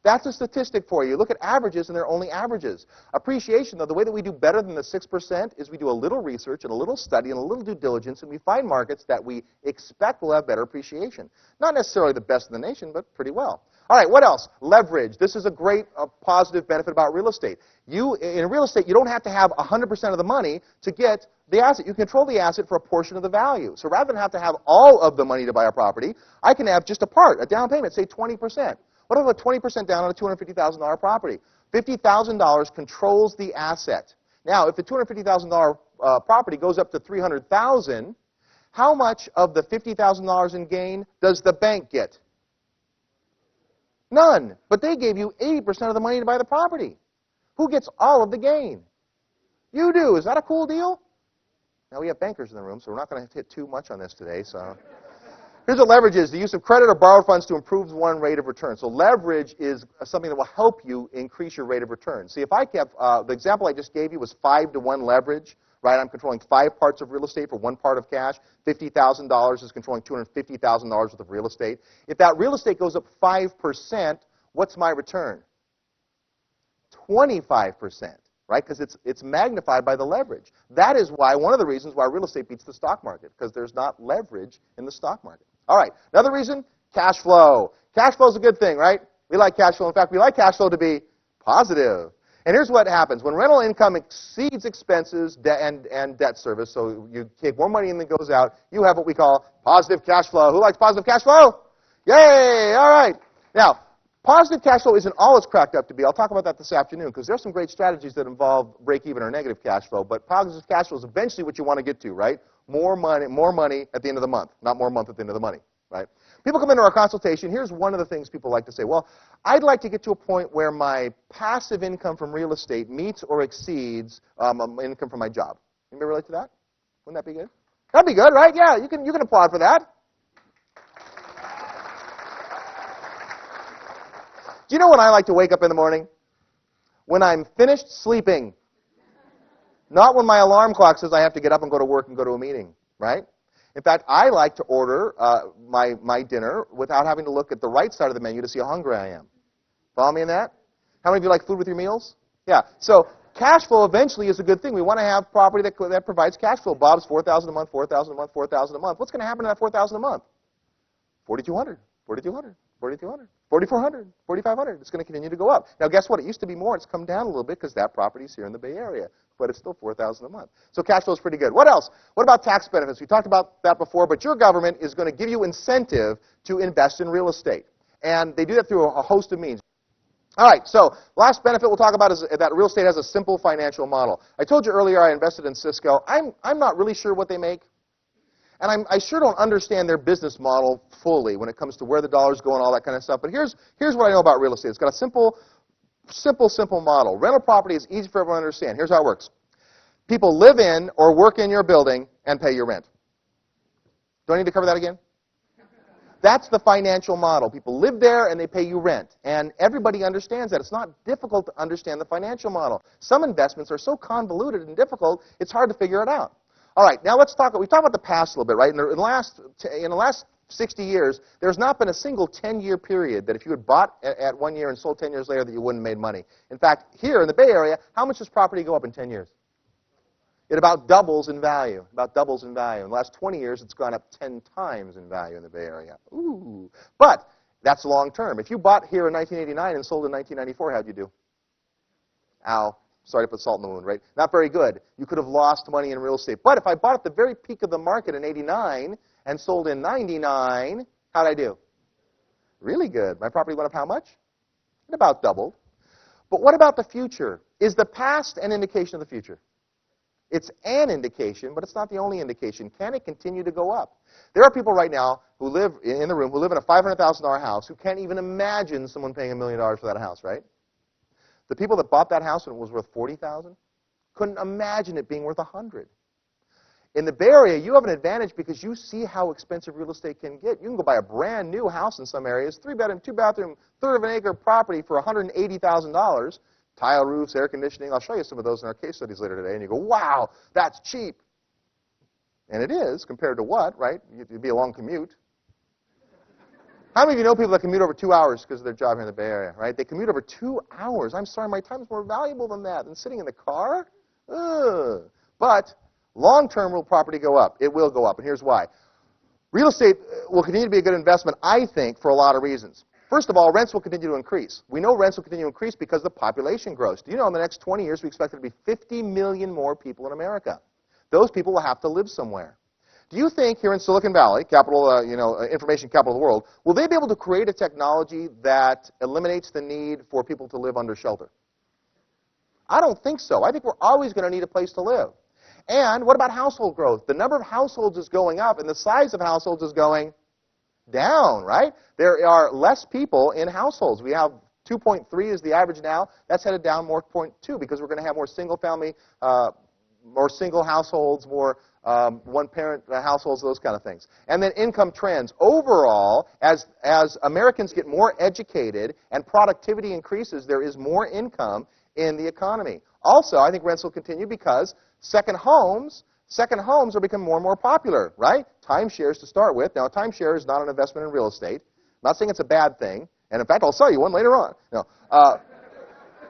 That's a statistic for you. Look at averages, and they're only averages. Appreciation, though, the way that we do better than the 6% is we do a little research and a little study and a little due diligence, and we find markets that we expect will have better appreciation. Not necessarily the best in the nation, but pretty well. All right, what else? Leverage. This is a great positive benefit about real estate. In real estate, you don't have to have 100% of the money to get the asset. You control the asset for a portion of the value. So rather than have to have all of the money to buy a property, I can have just a part, a down payment, say 20%. What if I put 20% down on a $250,000 property? $50,000 controls the asset. Now, if the $250,000 property goes up to $300,000, how much of the $50,000 in gain does the bank get? None. But they gave you 80% of the money to buy the property. Who gets all of the gain? You do. Is that a cool deal? Now, we have bankers in the room, so we're not going to hit too much on this today. So here's what leverage is: the use of credit or borrowed funds to improve one rate of return. So leverage is something that will help you increase your rate of return. See, if I kept, the example I just gave you was 5-to-1 leverage, right? I'm controlling 5 parts of real estate for 1 part of cash. $50,000 is controlling $250,000 worth of real estate. If that real estate goes up 5%, what's my return? 25%. Right? Because it's magnified by the leverage. That is why, one of the reasons why real estate beats the stock market, because there's not leverage in the stock market. All right, another reason, cash flow. Cash flow is a good thing, right? We like cash flow. In fact, we like cash flow to be positive. And here's what happens. When rental income exceeds expenses and debt service, so you take more money in than goes out, you have what we call positive cash flow. Who likes positive cash flow? Yay! All right. Now, positive cash flow isn't all it's cracked up to be. I'll talk about that this afternoon, because there's some great strategies that involve break-even or negative cash flow. But positive cash flow is eventually what you want to get to, right? More money at the end of the month, not more month at the end of the money, right? People come into our consultation. Here's one of the things people like to say. Well, I'd like to get to a point where my passive income from real estate meets or exceeds income from my job. Anybody relate to that? Wouldn't that be good? That'd be good, right? Yeah, you can applaud for that. Do you know when I like to wake up in the morning? When I'm finished sleeping. Not when my alarm clock says I have to get up and go to work and go to a meeting, right? In fact, I like to order my dinner without having to look at the right side of the menu to see how hungry I am. Follow me in that? How many of you like food with your meals? Yeah. So cash flow eventually is a good thing. We want to have property that provides cash flow. Bob's $4,000 a month, $4,000 a month, $4,000 a month. What's going to happen to that $4,000 a month? $4,200, $4,200, $4,200, $4,400, $4,500. It's going to continue to go up. Now, guess what? It used to be more. It's come down a little bit because that property's here in the Bay Area, but it's still $4,000 a month. So cash flow is pretty good. What else? What about tax benefits? We talked about that before, but your government is going to give you incentive to invest in real estate, and they do that through a host of means. All right, so last benefit we'll talk about is that real estate has a simple financial model. I told you earlier I invested in Cisco. I'm not really sure what they make. And I sure don't understand their business model fully when it comes to where the dollar's going, all that kind of stuff. But here's what I know about real estate. It's got a simple model. Rental property is easy for everyone to understand. Here's how it works. People live in or work in your building and pay your rent. Do I need to cover that again? That's the financial model. People live there and they pay you rent. And everybody understands that. It's not difficult to understand the financial model. Some investments are so convoluted and difficult, it's hard to figure it out. All right, now let's talk. We talked about the past a little bit, right? In the last 60 years, there's not been a single 10-year period that if you had bought at 1 year and sold 10 years later that you wouldn't have made money. In fact, here in the Bay Area, how much does property go up in 10 years? It about doubles in value. About doubles in value. In the last 20 years, it's gone up 10 times in value in the Bay Area. Ooh! But that's long term. If you bought here in 1989 and sold in 1994, how'd you do? Ow. Sorry to put salt in the wound, right? Not very good. You could have lost money in real estate. But if I bought at the very peak of the market in 89 and sold in 99, how'd I do? Really good. My property went up how much? It about doubled. But what about the future? Is the past an indication of the future? It's an indication, but it's not the only indication. Can it continue to go up? There are people right now who live in the room, who live in a $500,000 house, who can't even imagine someone paying $1 million for that house, right? The people that bought that house when it was worth $40,000 couldn't imagine it being worth $100,000. In the Bay Area, you have an advantage because you see how expensive real estate can get. You can go buy a brand new house in some areas, 3-bedroom, 2-bathroom, third of an acre property for $180,000. Tile roofs, air conditioning. I'll show you some of those in our case studies later today. And you go, wow, that's cheap. And it is compared to what, right? It'd be a long commute. How many of you know people that commute over 2 hours because of their job here in the Bay Area, right? They commute over 2 hours. I'm sorry, my time is more valuable than that, than sitting in the car. Ugh. But long-term will property go up? It will go up, and here's why. Real estate will continue to be a good investment, I think, for a lot of reasons. First of all, rents will continue to increase. We know rents will continue to increase because the population grows. Do you know in the next 20 years we expect there to be 50 million more people in America? Those people will have to live somewhere. Do you think here in Silicon Valley, capital, information capital of the world, will they be able to create a technology that eliminates the need for people to live under shelter? I don't think so. I think we're always going to need a place to live. And what about household growth? The number of households is going up, and the size of households is going down, right? There are less people in households. We have 2.3 is the average now. That's headed down more 0.2 because we're going to have more single-family, more single households, more one-parent households, those kind of things. And then income trends. Overall, as Americans get more educated and productivity increases, there is more income in the economy. Also, I think rents will continue because second homes are becoming more and more popular, right? Timeshares to start with. Now, a timeshare is not an investment in real estate. I'm not saying it's a bad thing. And in fact, I'll sell you one later on. No.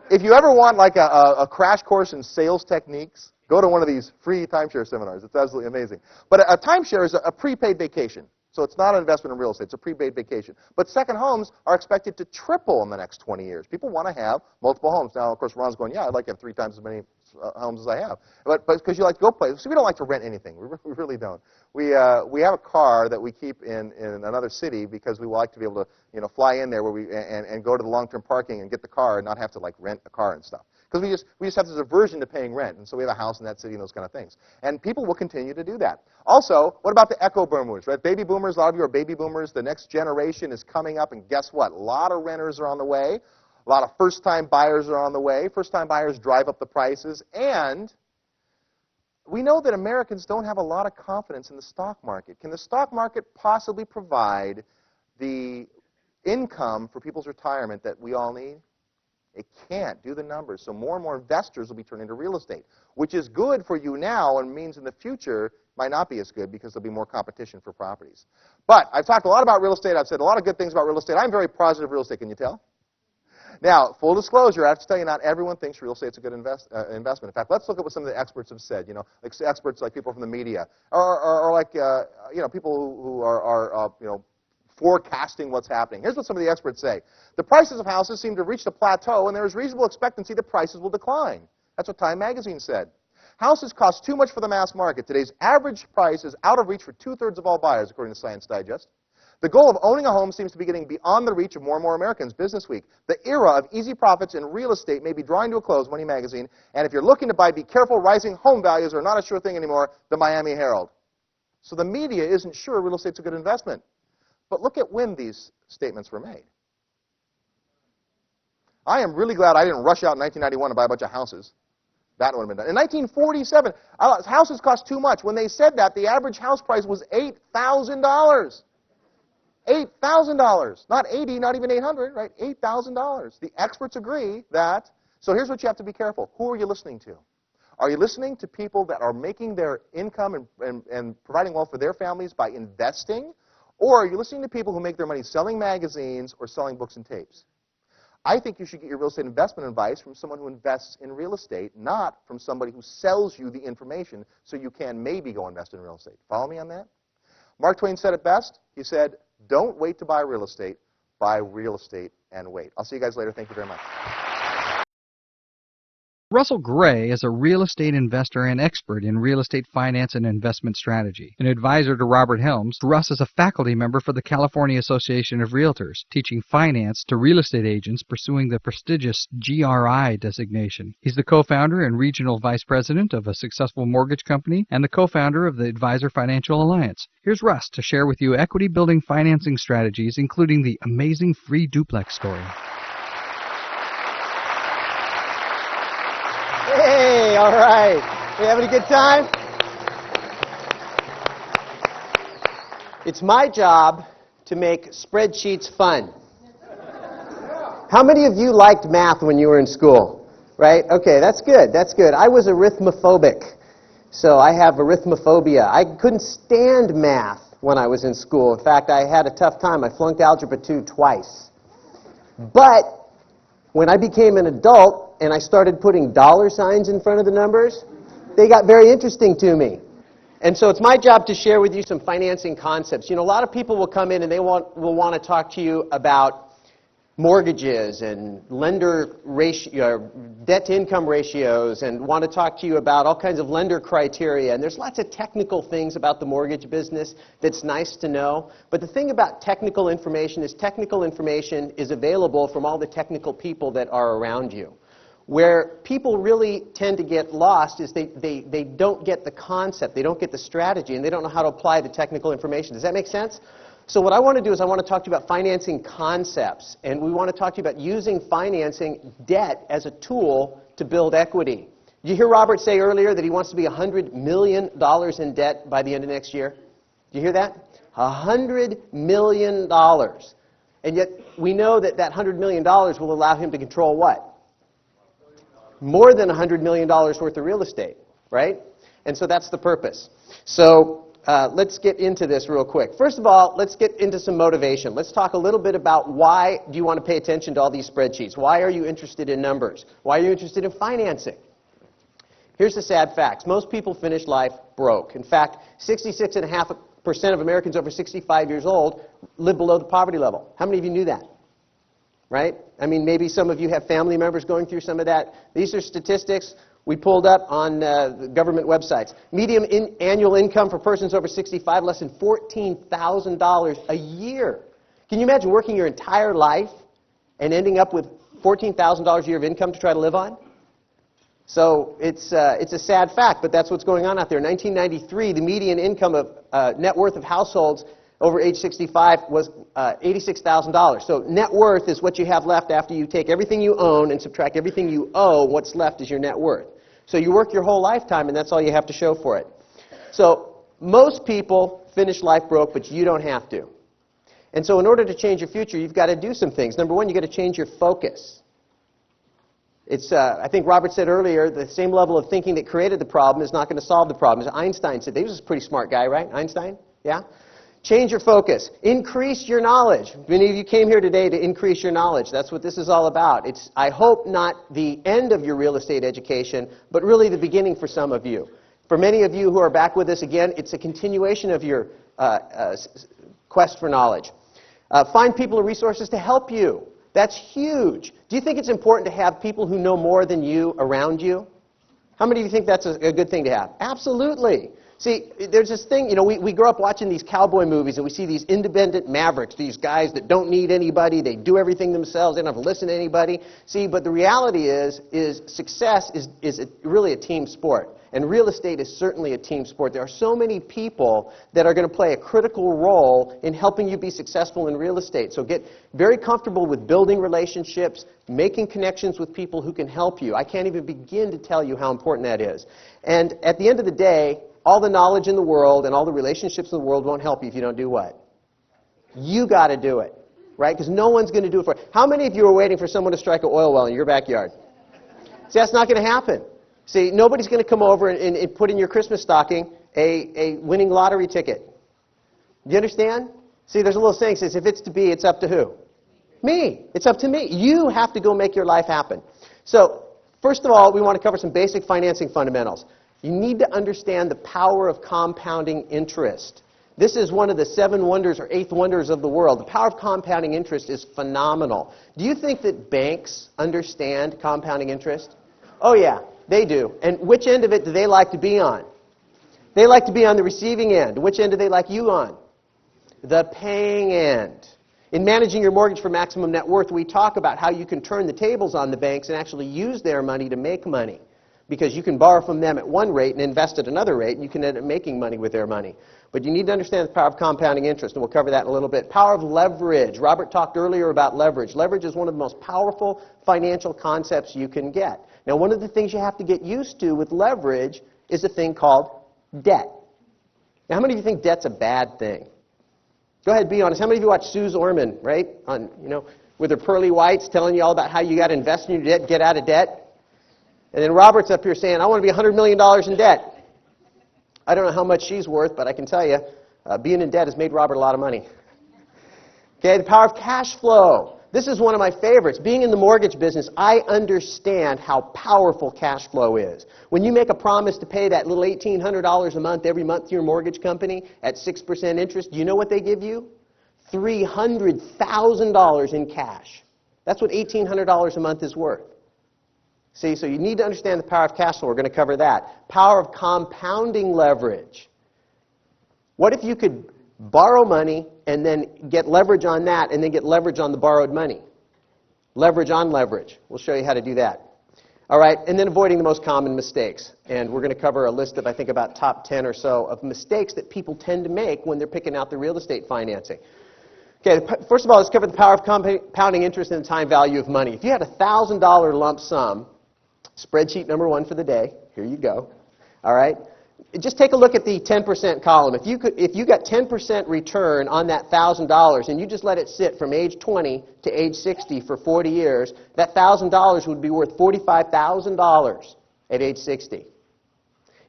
If you ever want like a crash course in sales techniques, go to one of these free timeshare seminars. It's absolutely amazing. But a timeshare is a prepaid vacation. So it's not an investment in real estate. It's a prepaid vacation. But second homes are expected to triple in the next 20 years. People want to have multiple homes. Now, of course, Ron's going, yeah, I'd like to have 3 times as many homes as I have. But because you like to go places. So we don't like to rent anything. We really don't. We have a car that we keep in another city because we like to be able to fly in there and go to the long-term parking and get the car and not have to like rent a car and stuff. Because we just have this aversion to paying rent, and so we have a house in that city and those kind of things. And people will continue to do that. Also, what about the echo boomers, right? Baby boomers, a lot of you are baby boomers. The next generation is coming up, and guess what? A lot of renters are on the way. A lot of first-time buyers are on the way. First-time buyers drive up the prices. And we know that Americans don't have a lot of confidence in the stock market. Can the stock market possibly provide the income for people's retirement that we all need? It can't. Do the numbers. So more and more investors will be turning to real estate, which is good for you now and means in the future might not be as good because there'll be more competition for properties. But I've talked a lot about real estate. I've said a lot of good things about real estate. I'm very positive real estate. Can you tell? Now, full disclosure, I have to tell you, not everyone thinks real estate's a good investment. In fact, let's look at what some of the experts have said. Like experts like people from the media, or like people who are forecasting what's happening. Here's what some of the experts say. The prices of houses seem to have reached a plateau, and there is reasonable expectancy that prices will decline. That's what Time magazine said. Houses cost too much for the mass market. Today's average price is out of reach for 2/3 of all buyers, according to Science Digest. The goal of owning a home seems to be getting beyond the reach of more and more Americans. Business Week. The era of easy profits in real estate may be drawing to a close, Money Magazine. And if you're looking to buy, be careful. Rising home values are not a sure thing anymore, the Miami Herald. So the media isn't sure real estate's a good investment. But look at when these statements were made. I am really glad I didn't rush out in 1991 and buy a bunch of houses. That would have been done. In 1947, houses cost too much. When they said that, the average house price was $8,000. $8,000. Not 80, not even 800, right? $8,000. The experts agree that. So here's what you have to be careful. Who are you listening to? Are you listening to people that are making their income and providing wealth for their families by investing? Or are you listening to people who make their money selling magazines or selling books and tapes? I think you should get your real estate investment advice from someone who invests in real estate, not from somebody who sells you the information so you can maybe go invest in real estate. Follow me on that? Mark Twain said it best. He said, don't wait to buy real estate. Buy real estate and wait. I'll see you guys later. Thank you very much. Russell Gray is a real estate investor and expert in real estate finance and investment strategy. An advisor to Robert Helms, Russ is a faculty member for the California Association of Realtors, teaching finance to real estate agents pursuing the prestigious GRI designation. He's the co-founder and regional vice president of a successful mortgage company and the co-founder of the Advisor Financial Alliance. Here's Russ to share with you equity-building financing strategies, including the amazing free duplex story. Hey, all right. You having a good time? It's my job to make spreadsheets fun. How many of you liked math when you were in school? Right? Okay, that's good. That's good. I was arithmophobic, so I have arithmophobia. I couldn't stand math when I was in school. In fact, I had a tough time. I flunked Algebra 2 twice. But when I became an adult, and I started putting dollar signs in front of the numbers, they got very interesting to me. And so it's my job to share with you some financing concepts. You know, a lot of people will come in and they will want to talk to you about mortgages and lender ratio, debt-to-income ratios, and want to talk to you about all kinds of lender criteria. And there's lots of technical things about the mortgage business that's nice to know. But the thing about technical information is available from all the technical people that are around you. Where people really tend to get lost is they don't get the concept, they don't get the strategy, and they don't know how to apply the technical information. Does that make sense? So what I want to do is I want to talk to you about financing concepts, and we want to talk to you about using financing debt as a tool to build equity. Did you hear Robert say earlier that he wants to be $100 million in debt by the end of next year? Did you hear that? $100 million. And yet we know that that $100 million will allow him to control what? More than $100 million worth of real estate, right? And so that's the purpose. So let's get into this real quick. First of all, let's get into some motivation. Let's talk a little bit about why do you want to pay attention to all these spreadsheets? Why are you interested in numbers? Why are you interested in financing? Here's the sad facts. Most people finish life broke. In fact, 66.5% of Americans over 65 years old live below the poverty level. How many of you knew that? Right? I mean, maybe some of you have family members going through some of that. These are statistics we pulled up on the government websites. Median annual income for persons over 65, less than $14,000 a year. Can you imagine working your entire life and ending up with $14,000 a year of income to try to live on? So it's a sad fact, but that's what's going on out there. In 1993, the median income of net worth of households over age 65 was $86,000. So net worth is what you have left after you take everything you own and subtract everything you owe. What's left is your net worth. So you work your whole lifetime, and that's all you have to show for it. So most people finish life broke, but you don't have to. And so in order to change your future, you've got to do some things. Number one, you've got to change your focus. It's, I think Robert said earlier, the same level of thinking that created the problem is not going to solve the problem. As Einstein said, he was a pretty smart guy, right? Einstein? Yeah? Change your focus. Increase your knowledge. Many of you came here today to increase your knowledge. That's what this is all about. It's, I hope, not the end of your real estate education, but really the beginning for some of you. For many of you who are back with us again, it's a continuation of your quest for knowledge. Find people or resources to help you. That's huge. Do you think it's important to have people who know more than you around you? How many of you think that's a good thing to have? Absolutely. See, there's this thing, you know, we grow up watching these cowboy movies and we see these independent mavericks, these guys that don't need anybody, they do everything themselves, they don't have to listen to anybody. See, but the reality is success is really a team sport. And real estate is certainly a team sport. There are so many people that are going to play a critical role in helping you be successful in real estate. So get very comfortable with building relationships, making connections with people who can help you. I can't even begin to tell you how important that is. And at the end of the day, all the knowledge in the world and all the relationships in the world won't help you if you don't do what? You got to do it, right? Because no one's going to do it for you. How many of you are waiting for someone to strike an oil well in your backyard? See, that's not going to happen. See, nobody's going to come over and put in your Christmas stocking a winning lottery ticket. Do you understand? See, there's a little saying that says, if it's to be, it's up to who? Me. It's up to me. You have to go make your life happen. So, first of all, we want to cover some basic financing fundamentals. You need to understand the power of compounding interest. This is one of the 7 wonders or 8th wonders of the world. The power of compounding interest is phenomenal. Do you think that banks understand compounding interest? Oh yeah, they do. And which end of it do they like to be on? They like to be on the receiving end. Which end do they like you on? The paying end. In managing your mortgage for maximum net worth, we talk about how you can turn the tables on the banks and actually use their money to make money. Because you can borrow from them at one rate and invest at another rate, and you can end up making money with their money. But you need to understand the power of compounding interest, and we'll cover that in a little bit. Power of leverage. Robert talked earlier about leverage. Leverage is one of the most powerful financial concepts you can get. Now, one of the things you have to get used to with leverage is a thing called debt. Now, how many of you think debt's a bad thing? Go ahead, be honest. How many of you watch Suze Orman, right? With her pearly whites telling you all about how you got to invest in your debt, get out of debt? And then Robert's up here saying, I want to be $100 million in debt. I don't know how much she's worth, but I can tell you, being in debt has made Robert a lot of money. Okay, the power of cash flow. This is one of my favorites. Being in the mortgage business, I understand how powerful cash flow is. When you make a promise to pay that little $1,800 a month every month to your mortgage company at 6% interest, do you know what they give you? $300,000 in cash. That's what $1,800 a month is worth. See, so you need to understand the power of cash flow. We're going to cover that. Power of compounding leverage. What if you could borrow money and then get leverage on that and then get leverage on the borrowed money? Leverage on leverage. We'll show you how to do that. All right, and then avoiding the most common mistakes. And we're going to cover a list of, I think, about top 10 or so of mistakes that people tend to make when they're picking out the real estate financing. Okay, first of all, let's cover the power of compounding interest and the time value of money. If you had a $1,000 lump sum, spreadsheet number 1 for the day. Here you go. All right. Just take a look at the 10% column. If you got 10% return on that $1,000 and you just let it sit from age 20 to age 60 for 40 years, that $1,000 would be worth $45,000 at age 60.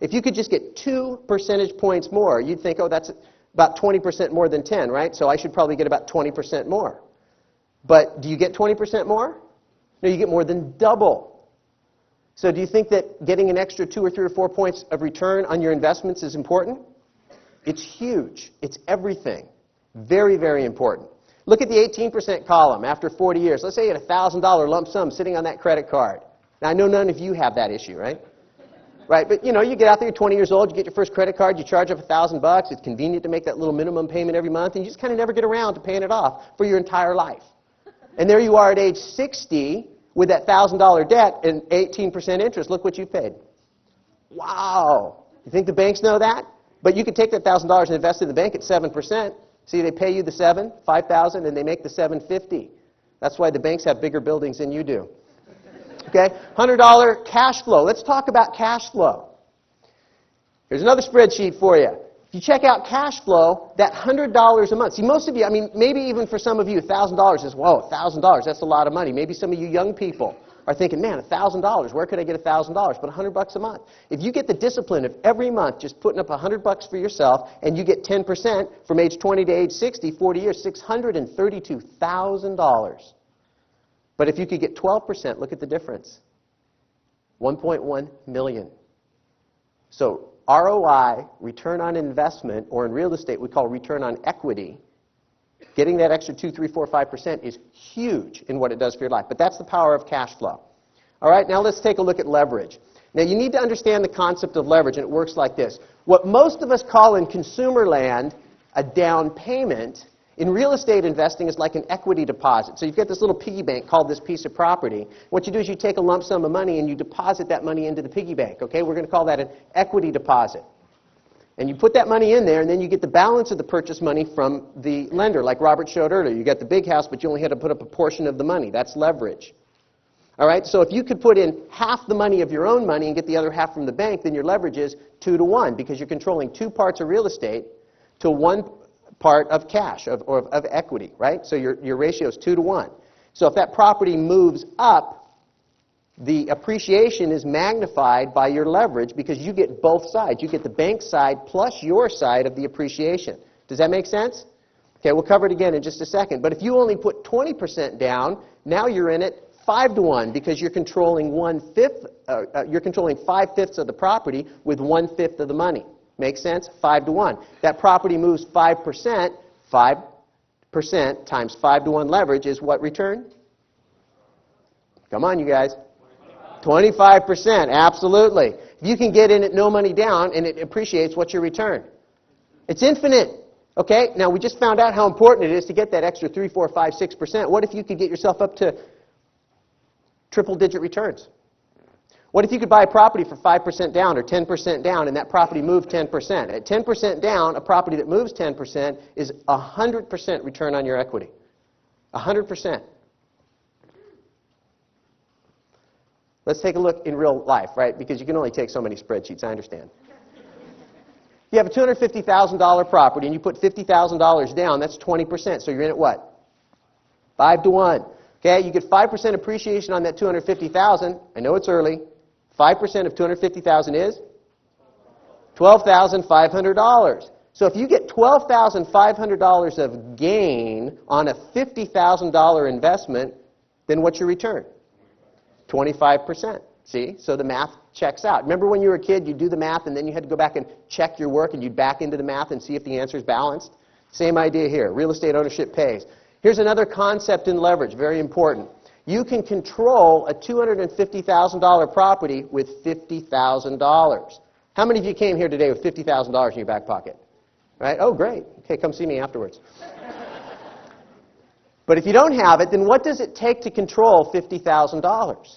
If you could just get 2 percentage points more, you'd think, oh, that's about 20% more than 10, right? So I should probably get about 20% more. But do you get 20% more? No, you get more than double. So do you think that getting an extra 2 or 3 or 4 points of return on your investments is important? It's huge. It's everything. Very, very important. Look at the 18% column after 40 years. Let's say you had a $1,000 lump sum sitting on that credit card. Now, I know none of you have that issue, right? Right, but you get out there, you're 20 years old, you get your first credit card, you charge up $1,000. It's convenient to make that little minimum payment every month, and you just kind of never get around to paying it off for your entire life. And there you are at age 60, with that $1,000 debt and 18% interest. Look what you paid. Wow. You think the banks know that? But you could take that $1,000 and invest in the bank at 7%. See, they pay you the $5,000, and they make the $750. That's why the banks have bigger buildings than you do. Okay? $100 cash flow. Let's talk about cash flow. Here's another spreadsheet for you. If you check out cash flow, that $100 a month. See, most of you, maybe even for some of you, $1,000 is, whoa, $1,000, that's a lot of money. Maybe some of you young people are thinking, man, $1,000, where could I get $1,000? But $100 a month. If you get the discipline of every month just putting up $100 for yourself, and you get 10% from age 20 to age 60, 40 years, $632,000. But if you could get 12%, look at the difference. $1.1 million. So ROI, return on investment, or in real estate we call return on equity, getting that extra 2, 3, 4, 5% is huge in what it does for your life. But that's the power of cash flow. All right, now let's take a look at leverage. Now you need to understand the concept of leverage, and it works like this. What most of us call in consumer land a down payment, in real estate investing is like an equity deposit. So you've got this little piggy bank called this piece of property. What you do is you take a lump sum of money and you deposit that money into the piggy bank. Okay, we're going to call that an equity deposit. And you put that money in there, and then you get the balance of the purchase money from the lender, like Robert showed earlier. You got the big house, but you only had to put up a portion of the money. That's leverage. All right, so if you could put in half the money of your own money and get the other half from the bank, then your leverage is 2 to 1 because you're controlling 2 parts of real estate to 1 part of cash, of equity, right? So your ratio is 2 to 1. So if that property moves up, the appreciation is magnified by your leverage because you get both sides. You get the bank side plus your side of the appreciation. Does that make sense? Okay, we'll cover it again in just a second. But if you only put 20% down, now you're in it 5 to 1 because you're controlling 1/5. You're controlling 5/5 of the property with 1/5 of the money. Make sense? 5 to 1. That property moves 5%. 5% times 5 to 1 leverage is what return? Come on, you guys. 25%, absolutely. If you can get in at no money down and it appreciates, what's your return? It's infinite. Okay, now we just found out how important it is to get that extra 3, 4, 5, 6%. What if you could get yourself up to triple-digit returns? What if you could buy a property for 5% down or 10% down and that property moved 10%? At 10% down, a property that moves 10% is 100% return on your equity. 100%. Let's take a look in real life, right? Because you can only take so many spreadsheets, I understand. You have a $250,000 property and you put $50,000 down, that's 20%. So you're in at what? 5 to 1. Okay, you get 5% appreciation on that $250,000. I know it's early. 5% of $250,000 is $12,500. So if you get $12,500 of gain on a $50,000 investment, then what's your return? 25%. See? So the math checks out. Remember when you were a kid, you'd do the math and then you had to go back and check your work and you'd back into the math and see if the answer is balanced? Same idea here. Real estate ownership pays. Here's another concept in leverage, very important. You can control a $250,000 property with $50,000. How many of you came here today with $50,000 in your back pocket? Right? Oh, great. Okay, come see me afterwards. But if you don't have it, then what does it take to control $50,000?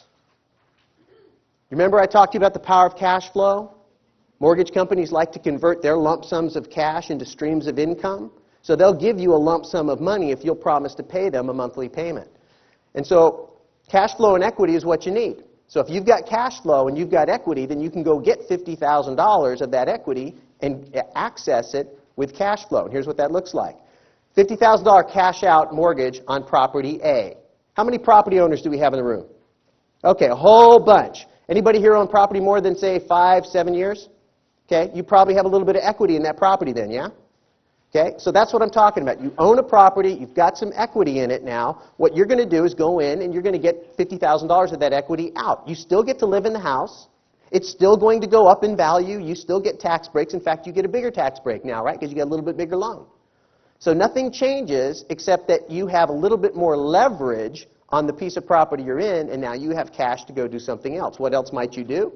Remember I talked to you about the power of cash flow? Mortgage companies like to convert their lump sums of cash into streams of income. So they'll give you a lump sum of money if you'll promise to pay them a monthly payment. And so cash flow and equity is what you need. So if you've got cash flow and you've got equity, then you can go get $50,000 of that equity and access it with cash flow. And here's what that looks like. $50,000 cash out mortgage on property A. How many property owners do we have in the room? Okay, a whole bunch. Anybody here own property more than, say, 5, 7 years? Okay, you probably have a little bit of equity in that property then, yeah? Okay, so that's what I'm talking about. You own a property, you've got some equity in it now. What you're going to do is go in and you're going to get $50,000 of that equity out. You still get to live in the house. It's still going to go up in value. You still get tax breaks. In fact, you get a bigger tax break now, right? Because you get a little bit bigger loan. So nothing changes except that you have a little bit more leverage on the piece of property you're in, and now you have cash to go do something else. What else might you do?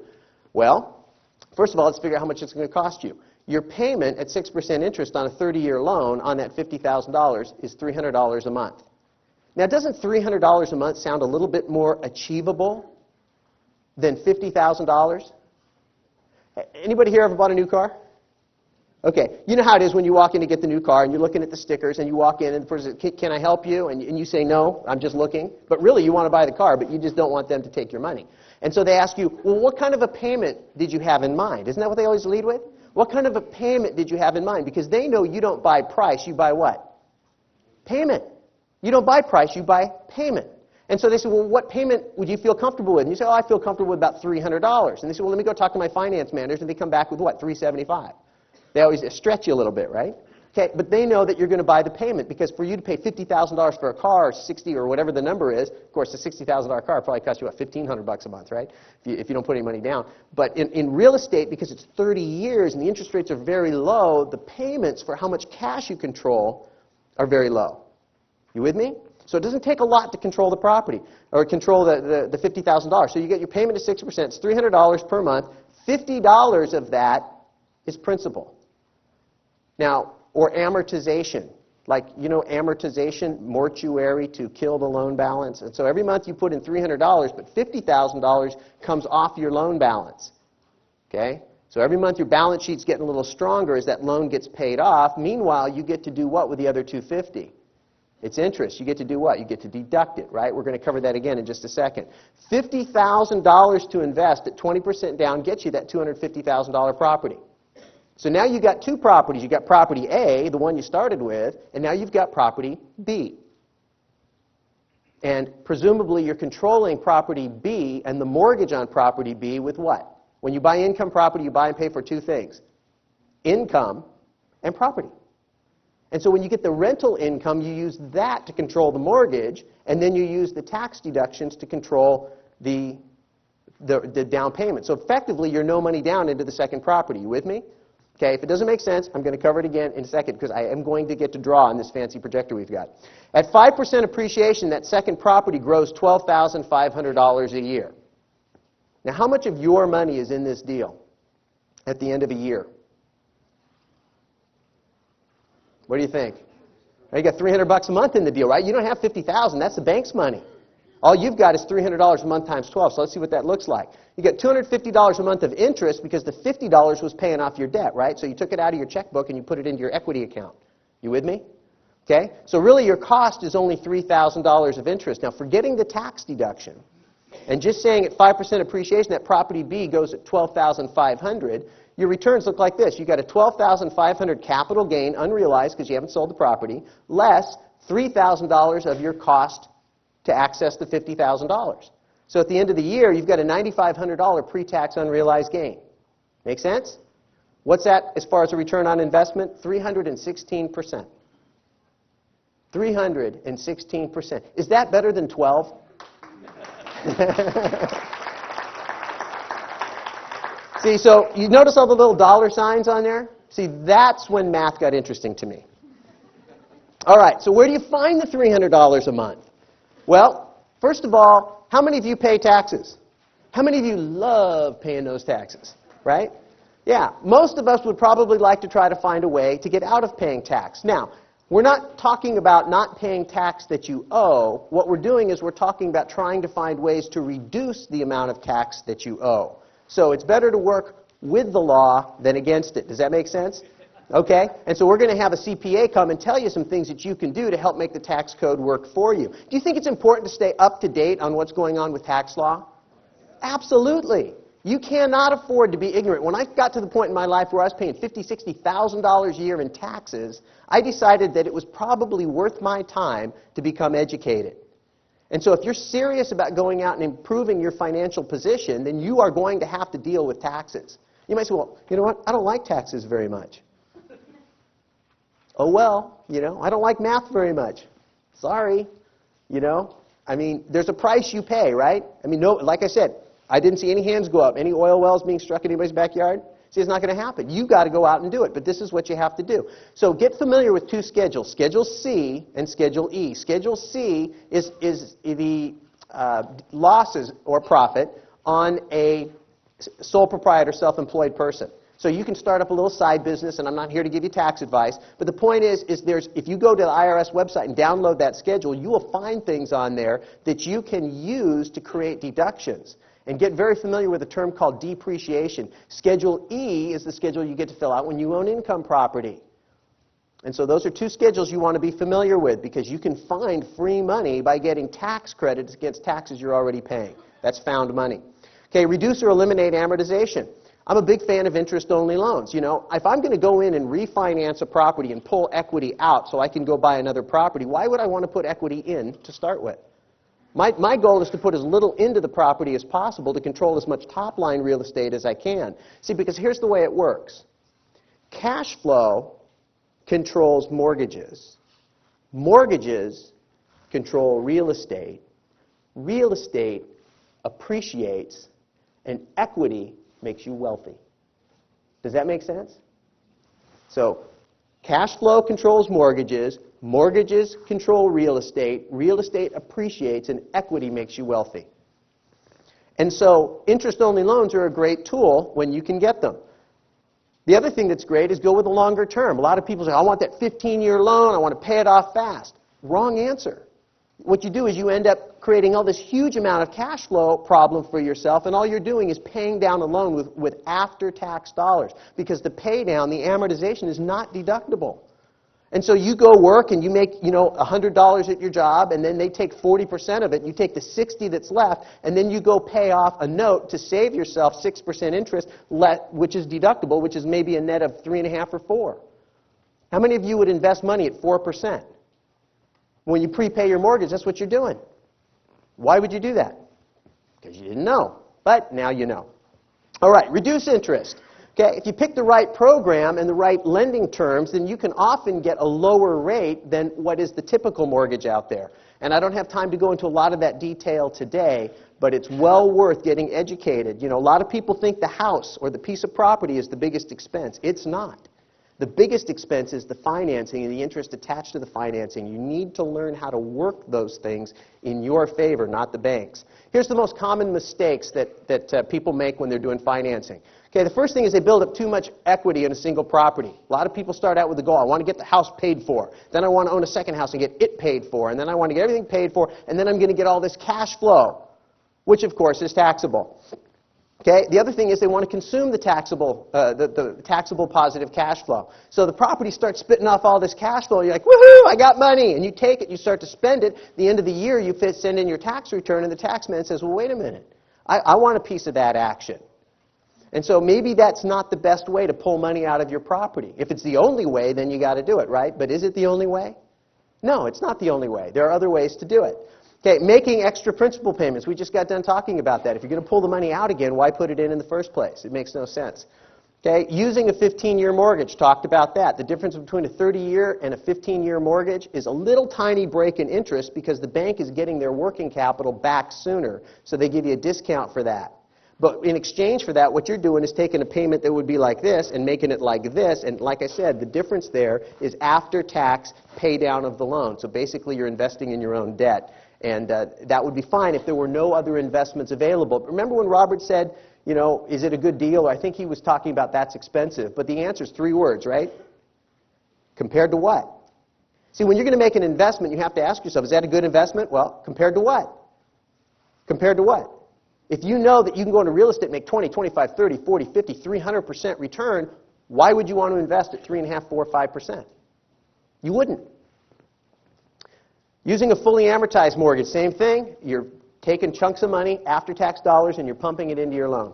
Well, first of all, let's figure out how much it's going to cost you. Your payment at 6% interest on a 30-year loan on that $50,000 is $300 a month. Now, doesn't $300 a month sound a little bit more achievable than $50,000? Anybody here ever bought a new car? Okay, you know how it is when you walk in to get the new car and you're looking at the stickers and you walk in and the person says, can I help you? And you say, no, I'm just looking. But really you want to buy the car, but you just don't want them to take your money. And so they ask you, well, what kind of a payment did you have in mind? Isn't that what they always lead with? What kind of a payment did you have in mind? Because they know you don't buy price, you buy what? Payment. You don't buy price, you buy payment. And so they say, well, what payment would you feel comfortable with? And you say, oh, I feel comfortable with about $300. And they say, well, let me go talk to my finance managers. And they come back with what? $375. They always stretch you a little bit, right? Okay, but they know that you're going to buy the payment because for you to pay $50,000 for a car, or 60 or whatever the number is, of course, a $60,000 car probably costs you, what, $1,500 a month, right? If you don't put any money down. But in real estate, because it's 30 years and the interest rates are very low, the payments for how much cash you control are very low. You with me? So it doesn't take a lot to control the property or control the $50,000. So you get your payment to 6%, it's $300 per month. $50 of that is principal. Now, or amortization. Like, you know, amortization, mortuary to kill the loan balance. And so every month you put in $300, but $50,000 comes off your loan balance. Okay? So every month your balance sheet's getting a little stronger as that loan gets paid off. Meanwhile, you get to do what with the other $250? It's interest. You get to do what? You get to deduct it, right? We're going to cover that again in just a second. $50,000 to invest at 20% down gets you that $250,000 property. So now you've got two properties. You've got property A, the one you started with, and now you've got property B. And presumably you're controlling property B and the mortgage on property B with what? When you buy income property, you buy and pay for two things. Income and property. And so when you get the rental income, you use that to control the mortgage, and then you use the tax deductions to control the down payment. So effectively, you're no money down into the second property. You with me? Okay, if it doesn't make sense, I'm going to cover it again in a second because I am going to get to draw on this fancy projector we've got. At 5% appreciation, that second property grows $12,500 a year. Now, how much of your money is in this deal at the end of a year? What do you think? You got $300 a month in the deal, right? You don't have $50,000. That's the bank's money. All you've got is $300 a month times 12. So let's see what that looks like. You get $250 a month of interest because the $50 was paying off your debt, right? So you took it out of your checkbook and you put it into your equity account. You with me? Okay? So really your cost is only $3,000 of interest. Now, forgetting the tax deduction and just saying at 5% appreciation that property B goes at $12,500, your returns look like this. You got a $12,500 capital gain, unrealized because you haven't sold the property, less $3,000 of your cost to access the $50,000. So at the end of the year, you've got a $9,500 pre-tax unrealized gain. Make sense? What's that as far as a return on investment? 316%. 316%. Is that better than 12? See, so you notice all the little dollar signs on there? See, that's when math got interesting to me. All right, so where do you find the $300 a month? Well, first of all, how many of you pay taxes? How many of you love paying those taxes, right? Yeah, most of us would probably like to try to find a way to get out of paying tax. Now, we're not talking about not paying tax that you owe. What we're doing is we're talking about trying to find ways to reduce the amount of tax that you owe. So it's better to work with the law than against it. Does that make sense? Okay? And so we're going to have a CPA come and tell you some things that you can do to help make the tax code work for you. Do you think it's important to stay up to date on what's going on with tax law? Absolutely. You cannot afford to be ignorant. When I got to the point in my life where I was paying $50,000, $60,000 a year in taxes, I decided that it was probably worth my time to become educated. And so if you're serious about going out and improving your financial position, then you are going to have to deal with taxes. You might say, well, you know what? I don't like taxes very much. Oh, well, I don't like math very much. Sorry. I mean, there's a price you pay, right? I mean, no, like I said, I didn't see any hands go up. Any oil wells being struck in anybody's backyard? See, it's not going to happen. You've got to go out and do it, but this is what you have to do. So get familiar with two schedules, Schedule C and Schedule E. Schedule C is the losses or profit on a sole proprietor, self-employed person. So you can start up a little side business, and I'm not here to give you tax advice, but the point is if you go to the IRS website and download that schedule, you will find things on there that you can use to create deductions. And get very familiar with a term called depreciation. Schedule E is the schedule you get to fill out when you own income property. And so those are two schedules you want to be familiar with because you can find free money by getting tax credits against taxes you're already paying. That's found money. Okay, reduce or eliminate amortization. I'm a big fan of interest-only loans. If I'm going to go in and refinance a property and pull equity out so I can go buy another property, why would I want to put equity in to start with? My goal is to put as little into the property as possible to control as much top-line real estate as I can. See, because here's the way it works. Cash flow controls mortgages. Mortgages control real estate. Real estate appreciates, and equity makes you wealthy. Does that make sense? So, cash flow controls mortgages. Mortgages control real estate appreciates, and equity makes you wealthy. And so interest-only loans are a great tool when you can get them. The other thing that's great is go with a longer term. A lot of people say, I want that 15-year loan, I want to pay it off fast. Wrong answer. What you do is you end up creating all this huge amount of cash flow problem for yourself, and all you're doing is paying down the loan with after-tax dollars because the pay down, the amortization, is not deductible. And so you go work and you make, $100 at your job, and then they take 40% of it, and you take the 60 that's left, and then you go pay off a note to save yourself 6% interest, which is deductible, which is maybe a net of 3.5 or 4. How many of you would invest money at 4%? When you prepay your mortgage, that's what you're doing. Why would you do that? Because you didn't know, but now you know. All right, reduce interest. Okay, if you pick the right program and the right lending terms, then you can often get a lower rate than what is the typical mortgage out there. And I don't have time to go into a lot of that detail today, but it's well worth getting educated. A lot of people think the house or the piece of property is the biggest expense. It's not. The biggest expense is the financing and the interest attached to the financing. You need to learn how to work those things in your favor, not the bank's. Here's the most common mistakes that people make when they're doing financing. Okay, the first thing is they build up too much equity in a single property. A lot of people start out with the goal, I want to get the house paid for. Then I want to own a second house and get it paid for. And then I want to get everything paid for. And then I'm going to get all this cash flow, which of course is taxable. Okay, the other thing is they want to consume the taxable positive cash flow. So the property starts spitting off all this cash flow. You're like, woohoo, I got money. And you take it, you start to spend it. At the end of the year, you send in your tax return, and the tax man says, well, wait a minute. I want a piece of that action. And so maybe that's not the best way to pull money out of your property. If it's the only way, then you got to do it, right? But is it the only way? No, it's not the only way. There are other ways to do it. Okay, making extra principal payments. We just got done talking about that. If you're going to pull the money out again, why put it in the first place? It makes no sense. Okay, using a 15-year mortgage. Talked about that. The difference between a 30-year and a 15-year mortgage is a little tiny break in interest because the bank is getting their working capital back sooner. So they give you a discount for that. But in exchange for that, what you're doing is taking a payment that would be like this and making it like this. And like I said, the difference there is after-tax pay down of the loan. So basically, you're investing in your own debt. And that would be fine if there were no other investments available. Remember when Robert said, you know, is it a good deal? I think he was talking about that's expensive. But the answer is 3 words, right? Compared to what? See, when you're going to make an investment, you have to ask yourself, is that a good investment? Well, compared to what? Compared to what? If you know that you can go into real estate and make 20, 25, 30, 40, 50, 300% return, why would you want to invest at 3.5%, 4%, 5%? You wouldn't. Using a fully amortized mortgage, same thing. You're taking chunks of money, after-tax dollars, and you're pumping it into your loan.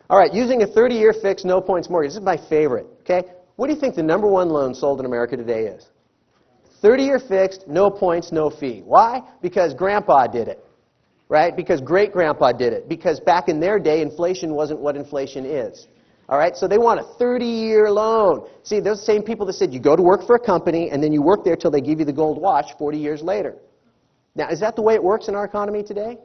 All right, using a 30-year fixed, no-points mortgage. This is my favorite, okay? What do you think the #1 loan sold in America today is? 30-year fixed, no points, no fee. Why? Because Grandpa did it, right? Because great-grandpa did it. Because back in their day, inflation wasn't what inflation is. All right, so they want a 30-year loan. See, those same people that said you go to work for a company and then you work there till they give you the gold watch 40 years later. Now, is that the way it works in our economy today?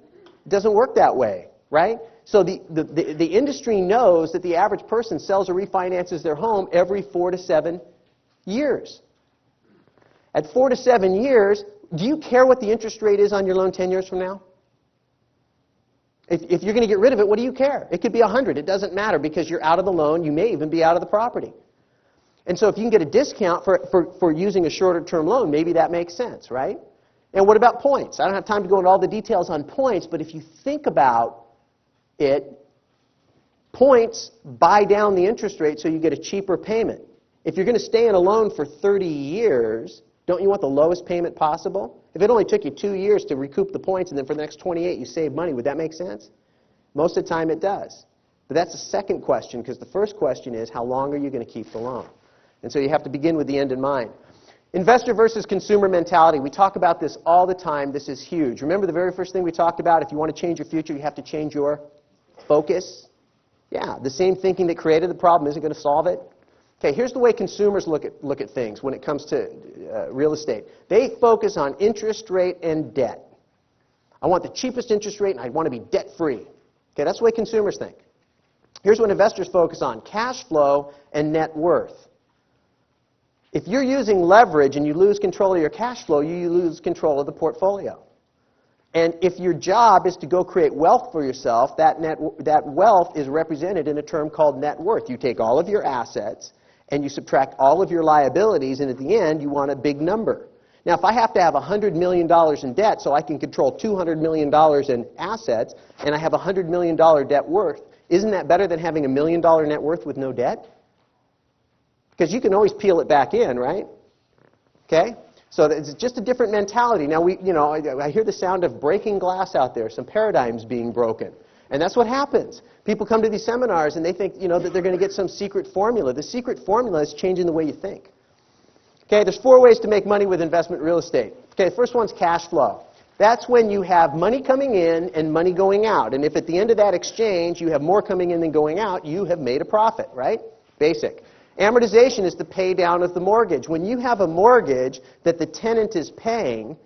It doesn't work that way, right? So the industry knows that the average person sells or refinances their home every 4 to 7 years. At 4 to 7 years, do you care what the interest rate is on your loan 10 years from now? If you're going to get rid of it, what do you care? It could be 100. It doesn't matter because you're out of the loan. You may even be out of the property. And so if you can get a discount for using a shorter-term loan, maybe that makes sense, right? And what about points? I don't have time to go into all the details on points, but if you think about it, points buy down the interest rate so you get a cheaper payment. If you're going to stay in a loan for 30 years, don't you want the lowest payment possible? If it only took you 2 years to recoup the points and then for the next 28 you save money, would that make sense? Most of the time it does. But that's the second question because the first question is how long are you going to keep the loan? And so you have to begin with the end in mind. Investor versus consumer mentality. We talk about this all the time. This is huge. Remember the very first thing we talked about? If you want to change your future, you have to change your focus. Yeah, the same thinking that created the problem isn't going to solve it. Okay, here's the way consumers look at things when it comes to real estate. They focus on interest rate and debt. I want the cheapest interest rate and I want to be debt-free. Okay, that's the way consumers think. Here's what investors focus on, cash flow and net worth. If you're using leverage and you lose control of your cash flow, you lose control of the portfolio. And if your job is to go create wealth for yourself, that wealth is represented in a term called net worth. You take all of your assets and you subtract all of your liabilities, and at the end, you want a big number. Now, if I have to have $100 million in debt so I can control $200 million in assets, and I have $100 million net worth, isn't that better than having $1 million net worth with no debt? Because you can always peel it back in, right? Okay? So it's just a different mentality. Now, I hear the sound of breaking glass out there, some paradigms being broken. And that's what happens. People come to these seminars and they think, that they're going to get some secret formula. The secret formula is changing the way you think. Okay, there's 4 ways to make money with investment real estate. Okay, the first one's cash flow. That's when you have money coming in and money going out. And if at the end of that exchange you have more coming in than going out, you have made a profit, right? Basic. Amortization is the pay down of the mortgage. When you have a mortgage that the tenant is paying,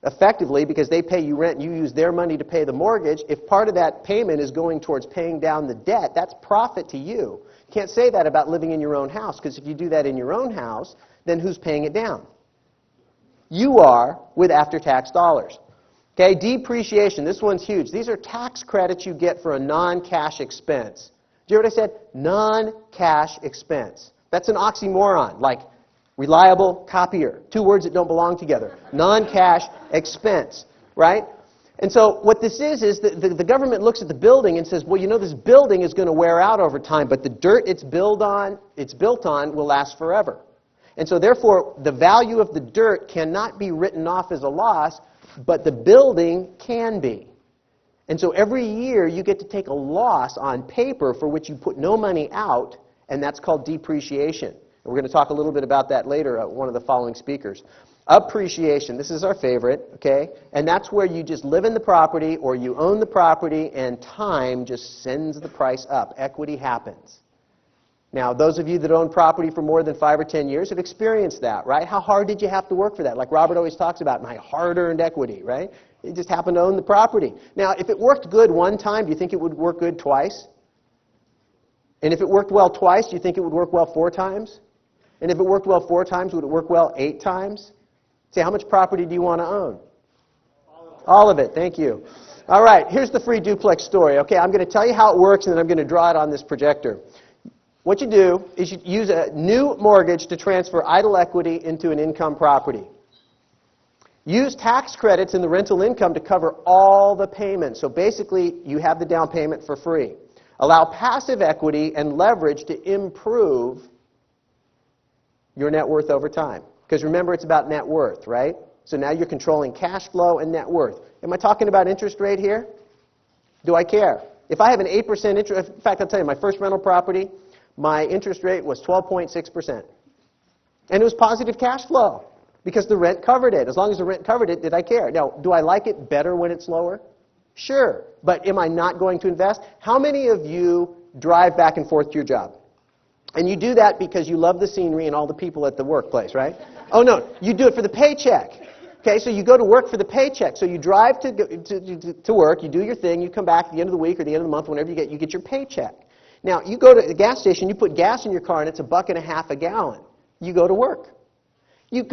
effectively, because they pay you rent and you use their money to pay the mortgage, if part of that payment is going towards paying down the debt, that's profit to you. You can't say that about living in your own house, because if you do that in your own house, then who's paying it down? You are, with after-tax dollars. Okay, depreciation, this one's huge. These are tax credits you get for a non-cash expense. Do you hear what I said? Non-cash expense. That's an oxymoron, like reliable copier. Two words that don't belong together. Non-cash expense, right? And so what this is that the government looks at the building and says, well, you know, this building is going to wear out over time, but the dirt it's built on will last forever. And so therefore, the value of the dirt cannot be written off as a loss, but the building can be. And so every year you get to take a loss on paper for which you put no money out, and that's called depreciation. And we're going to talk a little bit about that later at one of the following speakers. Appreciation, this is our favorite, okay? And that's where you just live in the property or you own the property and time just sends the price up. Equity happens. Now, those of you that own property for more than 5 or 10 years have experienced that, right? How hard did you have to work for that? Like Robert always talks about, my hard-earned equity, right? You just happened to own the property. Now, if it worked good one time, do you think it would work good twice? And if it worked well twice, do you think it would work well 4 times? And if it worked well 4 times, would it work well 8 times? Say, how much property do you want to own? All of it, thank you. All right, here's the free duplex story. Okay, I'm going to tell you how it works, and then I'm going to draw it on this projector. What you do is you use a new mortgage to transfer idle equity into an income property. Use tax credits in the rental income to cover all the payments. So basically, you have the down payment for free. Allow passive equity and leverage to improve your net worth over time. Because remember, it's about net worth, right? So now you're controlling cash flow and net worth. Am I talking about interest rate here? Do I care? If I have an 8% interest, in fact, I'll tell you, my first rental property, my interest rate was 12.6%. And it was positive cash flow because the rent covered it. As long as the rent covered it, did I care? Now, do I like it better when it's lower? Sure. But am I not going to invest? How many of you drive back and forth to your job? And you do that because you love the scenery and all the people at the workplace, right? Oh, no. You do it for the paycheck. Okay, so you go to work for the paycheck. So you drive to work, you do your thing, you come back at the end of the week or the end of the month, whenever you get your paycheck. Now, you go to the gas station, you put gas in your car, and it's $1.50 a gallon. You go to work.